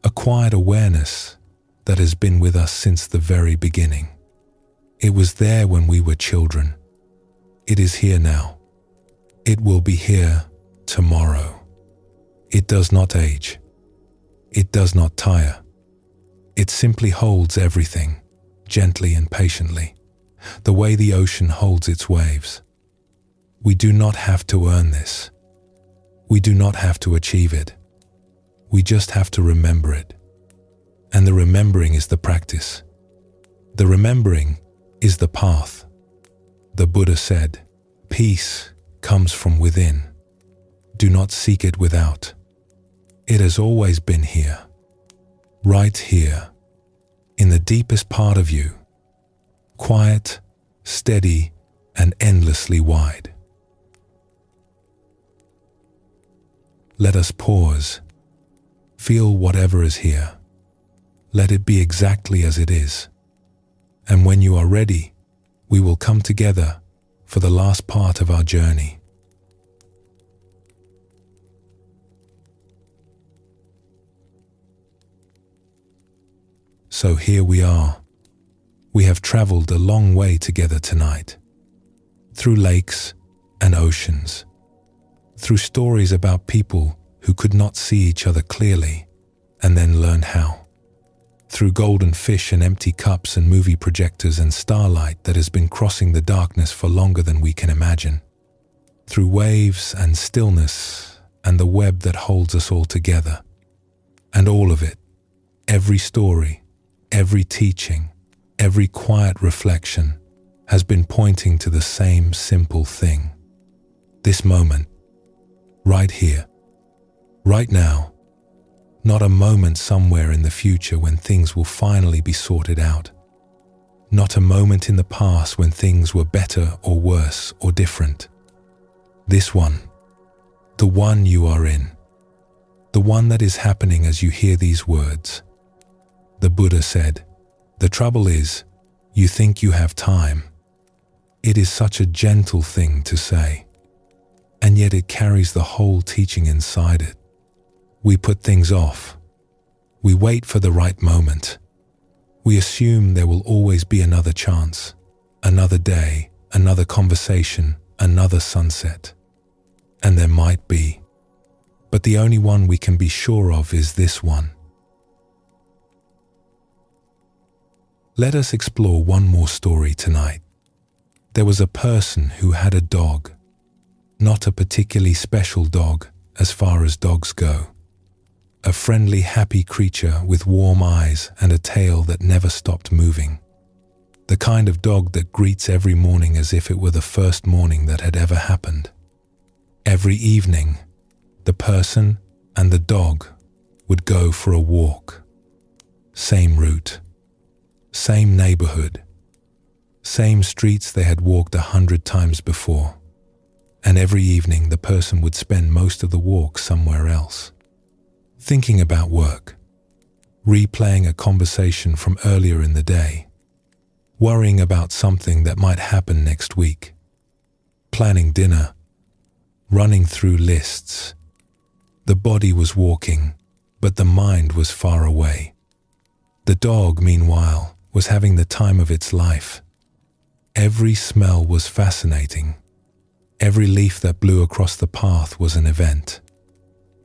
a quiet awareness that has been with us since the very beginning. It was there when we were children. It is here now. It will be here tomorrow. It does not age. It does not tire. It simply holds everything, gently and patiently, the way the ocean holds its waves. We do not have to earn this. We do not have to achieve it. We just have to remember it. And the remembering is the practice. The remembering is the path. The Buddha said, "Peace comes from within. Do not seek it without. It has always been here. Right here, in the deepest part of you, quiet, steady, and endlessly wide." Let us pause, feel whatever is here. Let it be exactly as it is. And when you are ready, we will come together for the last part of our journey. So here we are. We have traveled a long way together tonight, through lakes and oceans, through stories about people who could not see each other clearly and then learned how, through golden fish and empty cups and movie projectors and starlight that has been crossing the darkness for longer than we can imagine, through waves and stillness and the web that holds us all together. And all of it, every story, every teaching, every quiet reflection has been pointing to the same simple thing. This moment, right here, right now, not a moment somewhere in the future when things will finally be sorted out. Not a moment in the past when things were better or worse or different. This one, the one you are in, the one that is happening as you hear these words. The Buddha said, "The trouble is, you think you have time." It is such a gentle thing to say, and yet it carries the whole teaching inside it. We put things off. We wait for the right moment. We assume there will always be another chance, another day, another conversation, another sunset. And there might be. But the only one we can be sure of is this one. Let us explore one more story tonight. There was a person who had a dog. Not a particularly special dog as far as dogs go. A friendly, happy creature with warm eyes and a tail that never stopped moving. The kind of dog that greets every morning as if it were the first morning that had ever happened. Every evening, the person and the dog would go for a walk. Same route, same neighborhood, same streets they had walked 100 times before. And every evening the person would spend most of the walk somewhere else. Thinking about work, replaying a conversation from earlier in the day, worrying about something that might happen next week, planning dinner, running through lists. The body was walking, but the mind was far away. The dog, meanwhile, was having the time of its life. Every smell was fascinating. Every leaf that blew across the path was an event.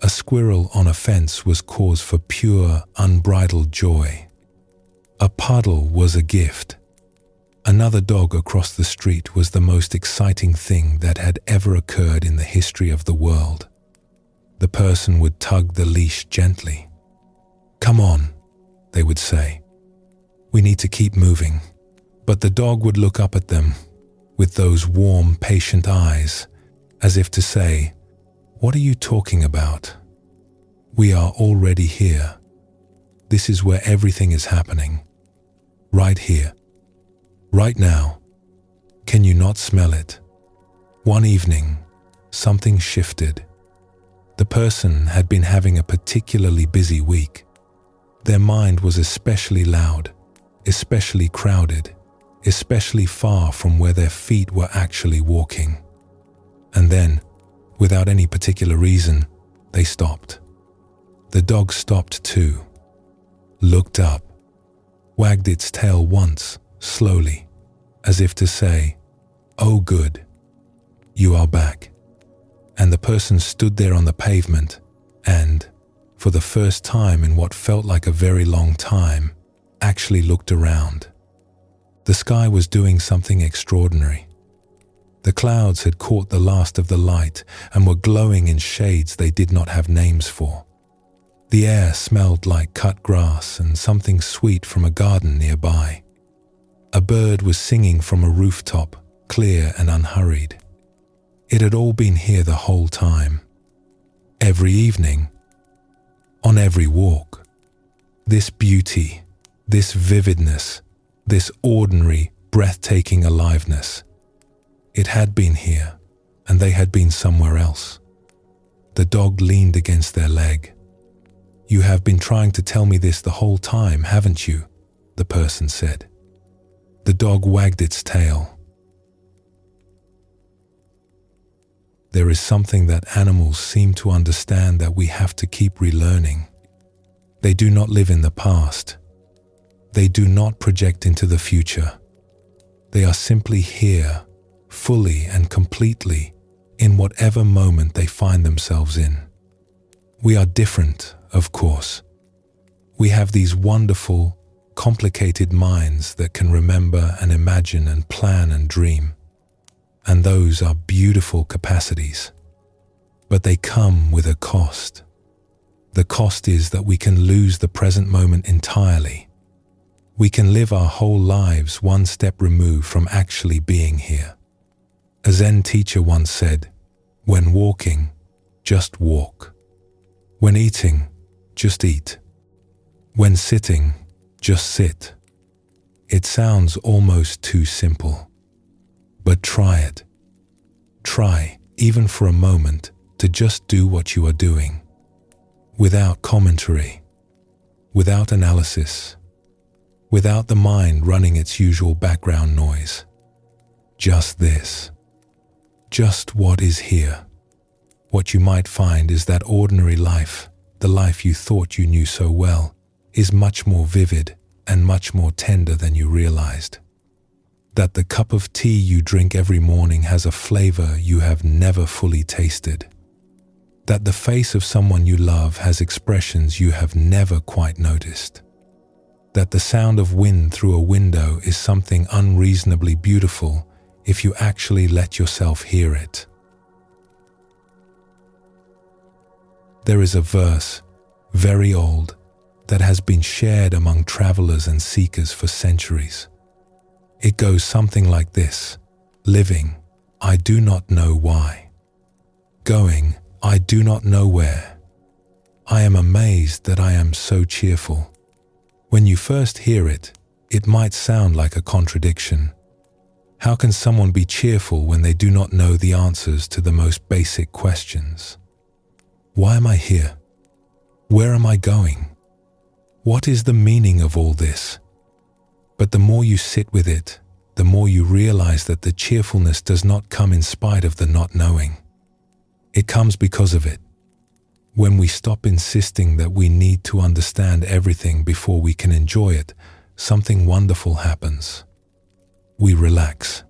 A squirrel on a fence was cause for pure, unbridled joy. A puddle was a gift. Another dog across the street was the most exciting thing that had ever occurred in the history of the world. The person would tug the leash gently. "Come on," they would say. "We need to keep moving." But the dog would look up at them with those warm, patient eyes, as if to say, "What are you talking about? We are already here. This is where everything is happening. Right here. Right now. Can you not smell it?" One evening, something shifted. The person had been having a particularly busy week. Their mind was especially loud, especially crowded, especially far from where their feet were actually walking. And then, without any particular reason, they stopped. The dog stopped too, looked up, wagged its tail once, slowly, as if to say, "Oh good, you are back." And the person stood there on the pavement and, for the first time in what felt like a very long time, actually looked around. The sky was doing something extraordinary. The clouds had caught the last of the light and were glowing in shades they did not have names for. The air smelled like cut grass and something sweet from a garden nearby. A bird was singing from a rooftop, clear and unhurried. It had all been here the whole time. Every evening, on every walk. This beauty, this vividness, this ordinary, breathtaking aliveness. It had been here, and they had been somewhere else. The dog leaned against their leg. "You have been trying to tell me this the whole time, haven't you?" the person said. The dog wagged its tail. There is something that animals seem to understand that we have to keep relearning. They do not live in the past. They do not project into the future. They are simply here, fully and completely, in whatever moment they find themselves in. We are different, of course. We have these wonderful, complicated minds that can remember and imagine and plan and dream. And those are beautiful capacities. But they come with a cost. The cost is that we can lose the present moment entirely. We can live our whole lives one step removed from actually being here. A Zen teacher once said, "When walking, just walk. When eating, just eat. When sitting, just sit." It sounds almost too simple. But try it. Try, even for a moment, to just do what you are doing. without commentary, without analysis, without the mind running its usual background noise. Just this. Just what is here. What you might find is that ordinary life, the life you thought you knew so well, is much more vivid and much more tender than you realized. That the cup of tea you drink every morning has a flavor you have never fully tasted. That the face of someone you love has expressions you have never quite noticed. That the sound of wind through a window is something unreasonably beautiful if you actually let yourself hear it. There is a verse, very old, that has been shared among travelers and seekers for centuries. It goes something like this: living, I do not know why. Going, I do not know where. I am amazed that I am so cheerful. When you first hear it, it might sound like a contradiction. How can someone be cheerful when they do not know the answers to the most basic questions? Why am I here? Where am I going? What is the meaning of all this? But the more you sit with it, the more you realize that the cheerfulness does not come in spite of the not knowing. It comes because of it. When we stop insisting that we need to understand everything before we can enjoy it, something wonderful happens. We relax.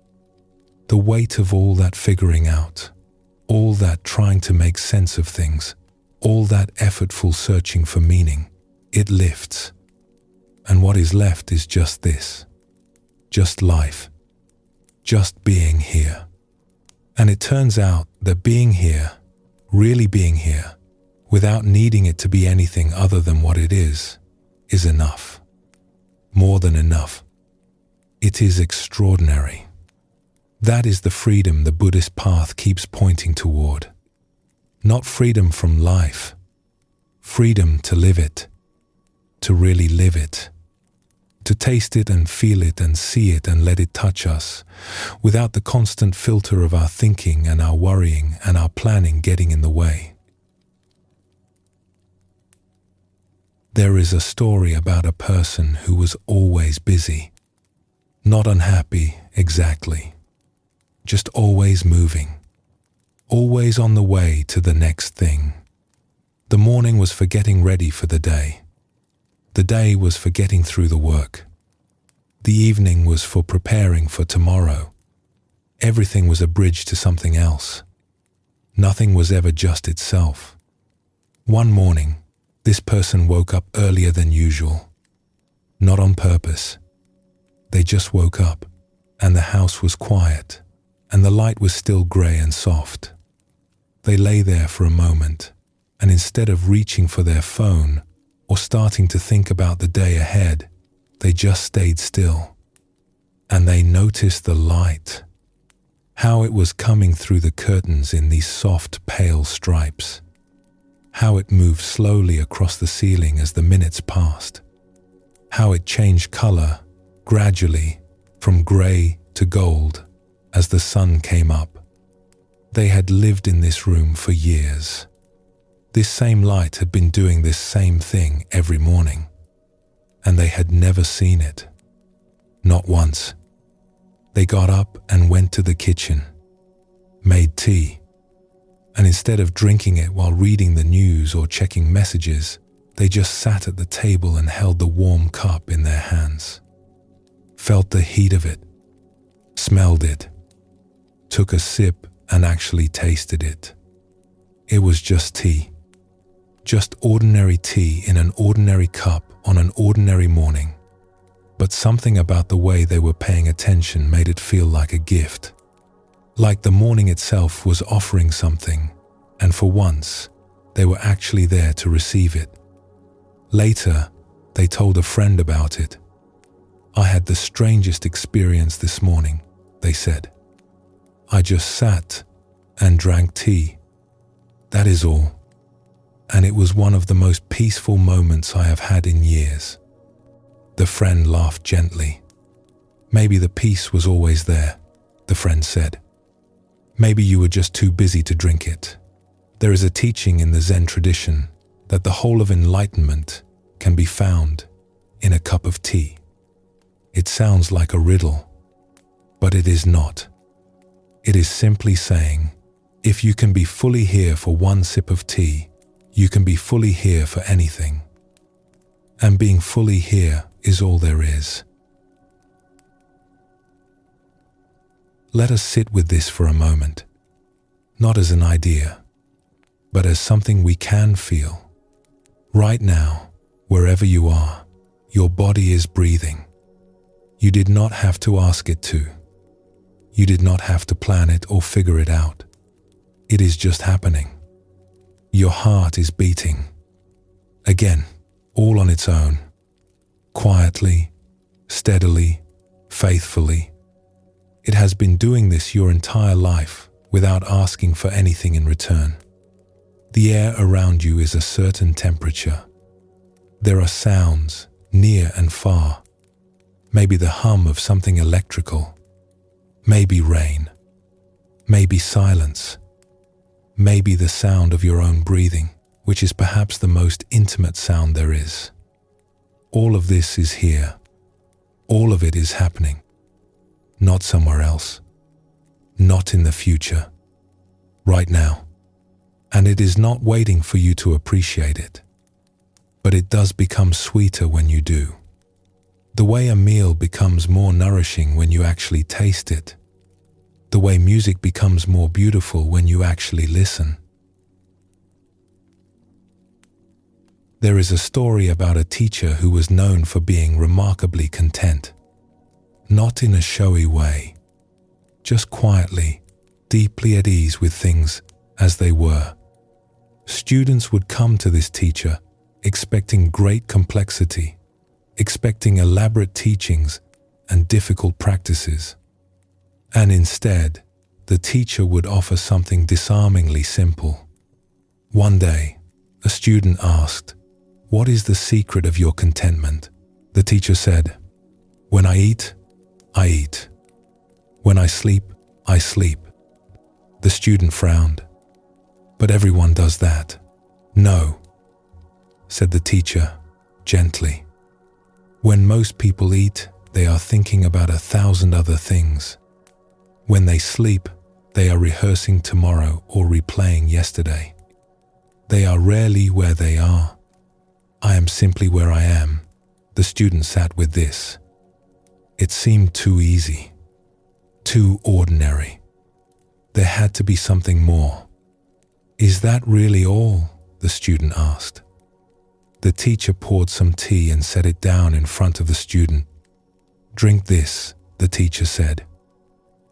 The weight of all that figuring out, all that trying to make sense of things, all that effortful searching for meaning, it lifts. And what is left is just this. Just life. Just being here. And it turns out that being here, really being here, without needing it to be anything other than what it is enough. More than enough. It is extraordinary. That is the freedom the Buddhist path keeps pointing toward. Not freedom from life. Freedom to live it. To really live it. To taste it and feel it and see it and let it touch us, without the constant filter of our thinking and our worrying and our planning getting in the way. There is a story about a person who was always busy, not unhappy exactly, just always moving, always on the way to the next thing. The morning was for getting ready for the day. The day was for getting through the work. The evening was for preparing for tomorrow. Everything was a bridge to something else. Nothing was ever just itself. One morning, this person woke up earlier than usual. Not on purpose. They just woke up, and the house was quiet, and the light was still grey and soft. They lay there for a moment, and instead of reaching for their phone, or starting to think about the day ahead, they just stayed still. And they noticed the light, how it was coming through the curtains in these soft, pale stripes, how it moved slowly across the ceiling as the minutes passed, how it changed color gradually from gray to gold as the sun came up. They had lived in this room for years. This same light had been doing this same thing every morning, and they had never seen it. Not once. They got up and went to the kitchen, made tea, and instead of drinking it while reading the news or checking messages, they just sat at the table and held the warm cup in their hands, felt the heat of it, smelled it, took a sip and actually tasted it. It was just tea. Just ordinary tea in an ordinary cup on an ordinary morning. But something about the way they were paying attention made it feel like a gift. Like the morning itself was offering something, and for once, they were actually there to receive it. Later, they told a friend about it. "I had the strangest experience this morning," they said. "I just sat and drank tea. That is all. And it was one of the most peaceful moments I have had in years." The friend laughed gently. "Maybe the peace was always there," the friend said. "Maybe you were just too busy to drink it. There is a teaching in the Zen tradition that the whole of enlightenment can be found in a cup of tea. It sounds like a riddle, but it is not. It is simply saying, if you can be fully here for one sip of tea, you can be fully here for anything. And being fully here is all there is. Let us sit with this for a moment, not as an idea, but as something we can feel. Right now, wherever you are, your body is breathing. You did not have to ask it to. You did not have to plan it or figure it out. It is just happening. Your heart is beating. Again, all on its own. Quietly, steadily, faithfully. It has been doing this your entire life without asking for anything in return. The air around you is a certain temperature. There are sounds, near and far. Maybe the hum of something electrical. Maybe rain. Maybe silence. Maybe the sound of your own breathing, which is perhaps the most intimate sound there is. All of this is here. All of it is happening. Not somewhere else. Not in the future. Right now. And it is not waiting for you to appreciate it. But it does become sweeter when you do. The way a meal becomes more nourishing when you actually taste it. The way music becomes more beautiful when you actually listen. There is a story about a teacher who was known for being remarkably content. Not in a showy way, just quietly, deeply at ease with things as they were. Students would come to this teacher expecting great complexity, expecting elaborate teachings and difficult practices. And instead, the teacher would offer something disarmingly simple. One day, a student asked, "What is the secret of your contentment?" The teacher said, "When I eat, I eat. When I sleep, I sleep." The student frowned. "But everyone does that." "No," said the teacher, gently. "When most people eat, they are thinking about 1,000 other things. When they sleep, they are rehearsing tomorrow or replaying yesterday. They are rarely where they are. I am simply where I am." The student sat with this. It seemed too easy, too ordinary. There had to be something more. "Is that really all?" the student asked. The teacher poured some tea and set it down in front of the student. "Drink this," the teacher said.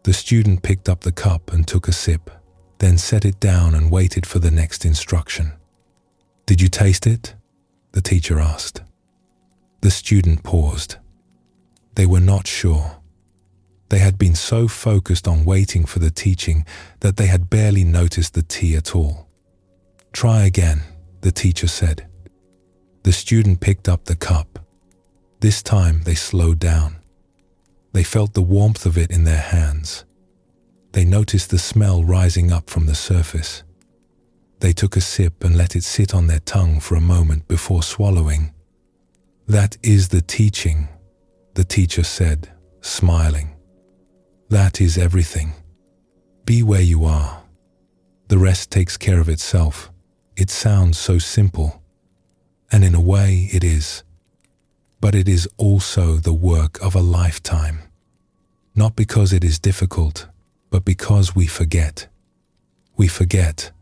The student picked up the cup and took a sip, then set it down and waited for the next instruction. "Did you taste it?" the teacher asked. The student paused. They were not sure. They had been so focused on waiting for the teaching that they had barely noticed the tea at all. "Try again," the teacher said. The student picked up the cup. This time they slowed down. They felt the warmth of it in their hands. They noticed the smell rising up from the surface. They took a sip and let it sit on their tongue for a moment before swallowing. "That is the teaching," the teacher said, smiling. "That is everything. Be where you are. The rest takes care of itself." It sounds so simple, and in a way it is. But it is also the work of a lifetime. Not because it is difficult, but because we forget. We forget,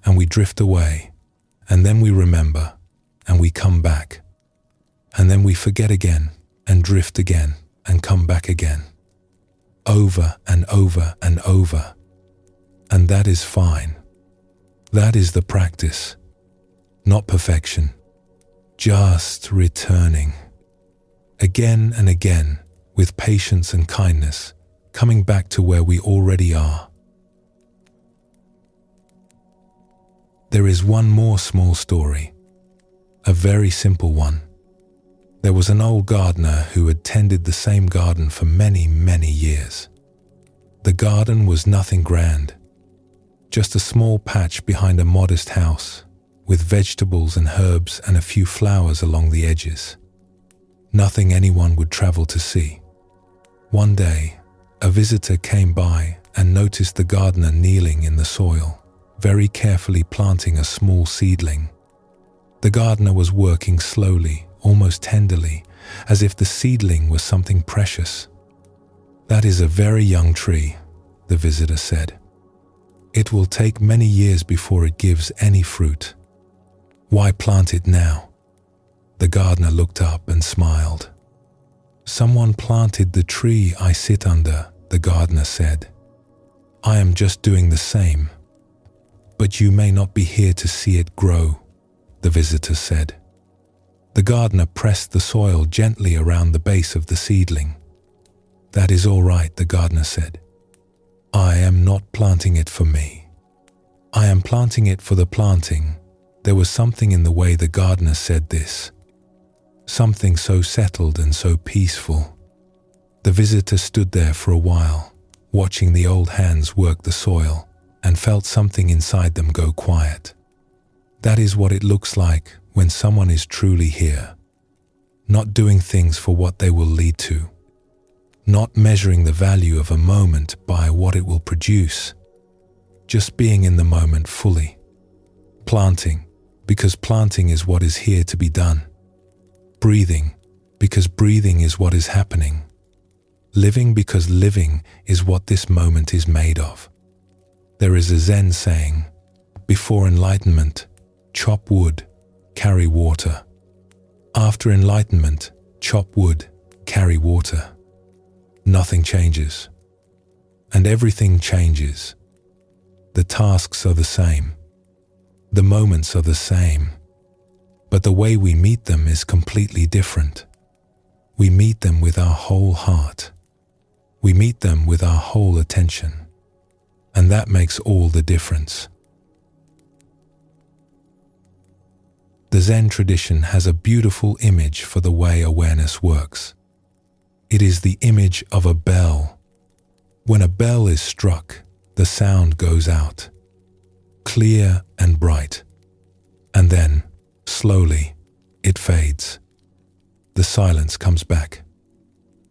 and we drift away, and then we remember, and we come back. And then we forget again, and drift again, and come back again. Over and over and over. And that is fine. That is the practice, not perfection. Just returning. Again and again, with patience and kindness, coming back to where we already are. There is one more small story, a very simple one. There was an old gardener who had tended the same garden for many, many years. The garden was nothing grand, just a small patch behind a modest house, with vegetables and herbs and a few flowers along the edges. Nothing anyone would travel to see. One day, a visitor came by and noticed the gardener kneeling in the soil, very carefully planting a small seedling. The gardener was working slowly, almost tenderly, as if the seedling was something precious. "That is a very young tree," the visitor said. "It will take many years before it gives any fruit. Why plant it now?" The gardener looked up and smiled. "Someone planted the tree I sit under," the gardener said. "I am just doing the same. But you may not be here to see it grow," the visitor said. The gardener pressed the soil gently around the base of the seedling. "That is all right," the gardener said. "I am not planting it for me. I am planting it for the planting." There was something in the way the gardener said this. Something so settled and so peaceful. The visitor stood there for a while, watching the old hands work the soil, and felt something inside them go quiet. That is what it looks like when someone is truly here. Not doing things for what they will lead to. Not measuring the value of a moment by what it will produce. Just being in the moment fully. Planting, because planting is what is here to be done. Breathing, because breathing is what is happening. Living, because living is what this moment is made of. There is a Zen saying, "Before enlightenment, chop wood, carry water. After enlightenment, chop wood, carry water." Nothing changes. And everything changes. The tasks are the same. The moments are the same. But the way we meet them is completely different. We meet them with our whole heart. We meet them with our whole attention. And that makes all the difference. The Zen tradition has a beautiful image for the way awareness works. It is the image of a bell. When a bell is struck, the sound goes out, clear and bright. And then, slowly, it fades. The silence comes back.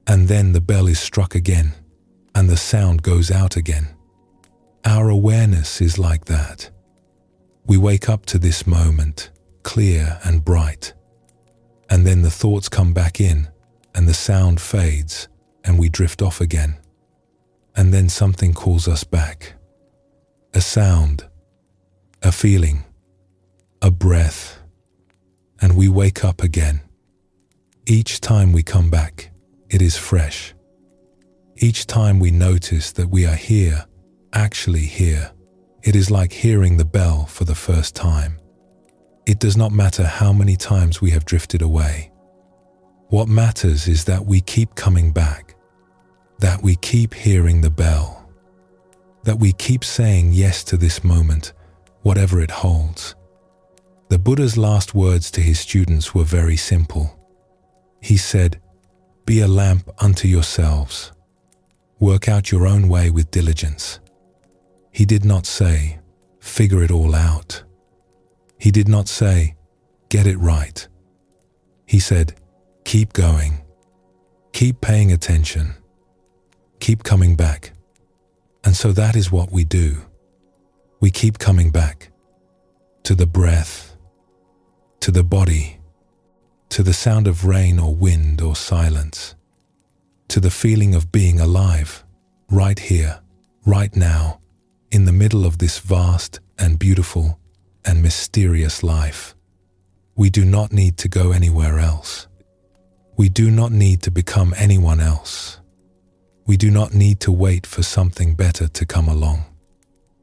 And then the bell is struck again, and the sound goes out again. Our awareness is like that. We wake up to this moment, clear and bright. And then the thoughts come back in, and the sound fades, and we drift off again. And then something calls us back. A sound, a feeling, a breath, and we wake up again. Each time we come back, it is fresh. Each time we notice that we are here, actually here, it is like hearing the bell for the first time. It does not matter how many times we have drifted away. What matters is that we keep coming back, that we keep hearing the bell, that we keep saying yes to this moment, whatever it holds. The Buddha's last words to his students were very simple. He said, "Be a lamp unto yourselves. Work out your own way with diligence." He did not say, "Figure it all out." He did not say, "Get it right." He said, "Keep going. Keep paying attention. Keep coming back." And so that is what we do. We keep coming back to the breath, to the body, to the sound of rain or wind or silence, to the feeling of being alive, right here, right now, in the middle of this vast and beautiful and mysterious life. We do not need to go anywhere else. We do not need to become anyone else. We do not need to wait for something better to come along.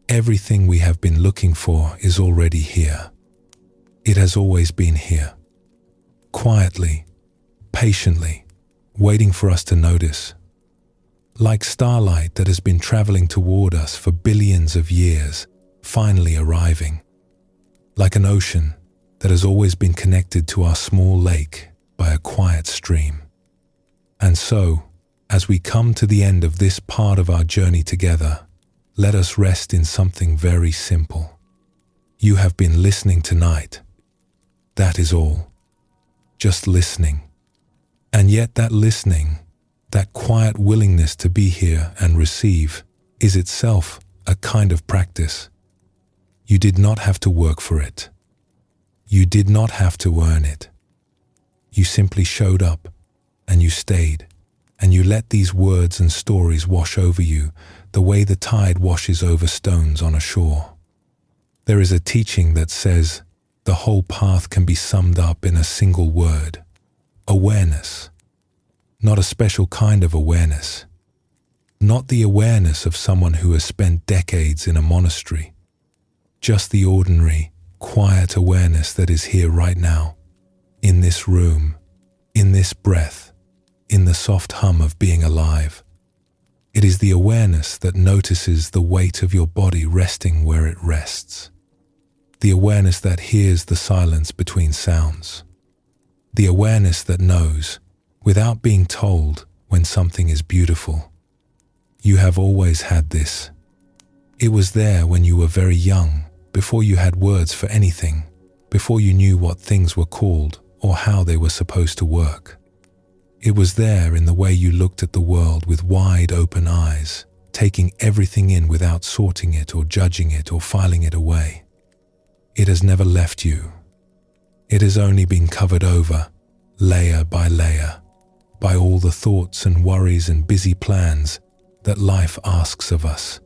Everything we have been looking for is already here. It has always been here. Quietly, patiently, waiting for us to notice. Like starlight that has been traveling toward us for billions of years, finally arriving. Like an ocean that has always been connected to our small lake by a quiet stream. And so, as we come to the end of this part of our journey together, let us rest in something very simple. You have been listening tonight. That is all. Just listening. And yet that listening, that quiet willingness to be here and receive, is itself a kind of practice. You did not have to work for it. You did not have to earn it. You simply showed up, and you stayed, and you let these words and stories wash over you the way the tide washes over stones on a shore. There is a teaching that says the whole path can be summed up in a single word: awareness. Not a special kind of awareness. Not the awareness of someone who has spent decades in a monastery. Just the ordinary, quiet awareness that is here right now, in this room, in this breath, in the soft hum of being alive. It is the awareness that notices the weight of your body resting where it rests. The awareness that hears the silence between sounds. The awareness that knows, without being told, when something is beautiful. You have always had this. It was there when you were very young, before you had words for anything, before you knew what things were called or how they were supposed to work. It was there in the way you looked at the world with wide open eyes, taking everything in without sorting it or judging it or filing it away. It has never left you. It has only been covered over, layer by layer, by all the thoughts and worries and busy plans that life asks of us.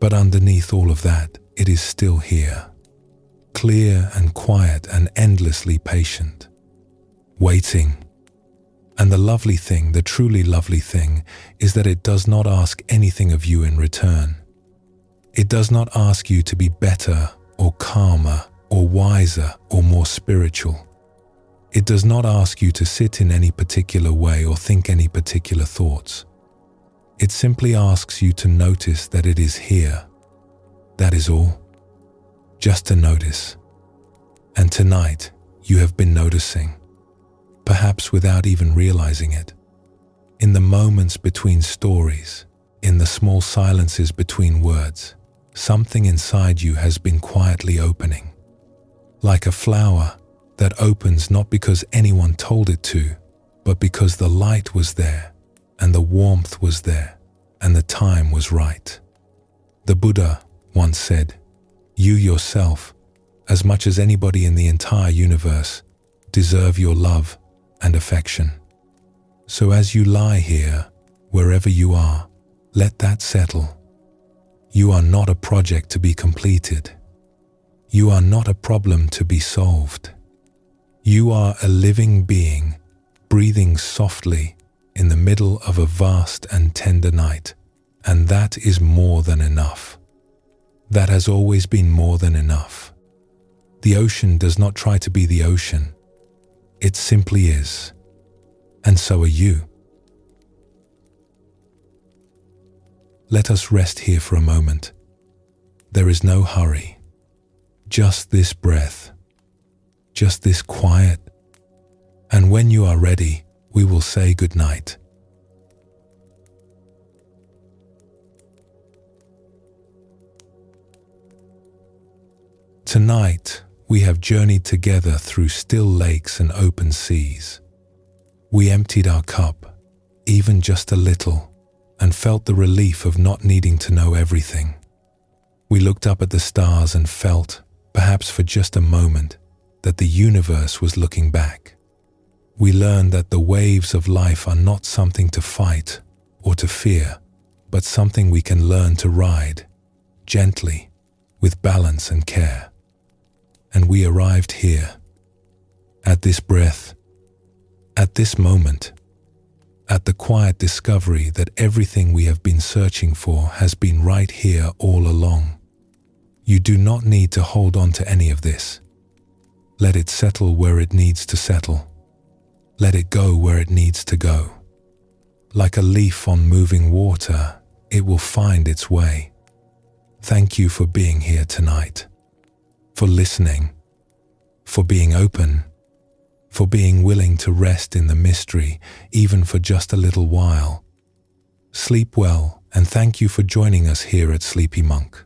But underneath all of that, it is still here, clear and quiet and endlessly patient, waiting. And the lovely thing, the truly lovely thing, is that it does not ask anything of you in return. It does not ask you to be better or calmer or wiser or more spiritual. It does not ask you to sit in any particular way or think any particular thoughts. It simply asks you to notice that it is here. That is all. Just to notice. And tonight, you have been noticing, perhaps without even realizing it. In the moments between stories, in the small silences between words, something inside you has been quietly opening. Like a flower that opens not because anyone told it to, but because the light was there, and the warmth was there, and the time was right. The Buddha once said, "You yourself, as much as anybody in the entire universe, deserve your love and affection." So as you lie here, wherever you are, let that settle. You are not a project to be completed. You are not a problem to be solved. You are a living being, breathing softly in the middle of a vast and tender night, and that is more than enough. That has always been more than enough. The ocean does not try to be the ocean. It simply is. And so are you. Let us rest here for a moment. There is no hurry. Just this breath. Just this quiet. And when you are ready, we will say good night. Tonight, we have journeyed together through still lakes and open seas. We emptied our cup, even just a little, and felt the relief of not needing to know everything. We looked up at the stars and felt, perhaps for just a moment, that the universe was looking back. We learned that the waves of life are not something to fight or to fear, but something we can learn to ride, gently, with balance and care. And we arrived here, at this breath, at this moment, at the quiet discovery that everything we have been searching for has been right here all along. You do not need to hold on to any of this. Let it settle where it needs to settle. Let it go where it needs to go. Like a leaf on moving water, it will find its way. Thank you for being here tonight, for listening, for being open, for being willing to rest in the mystery, even for just a little while. Sleep well, and thank you for joining us here at Sleepy Monk.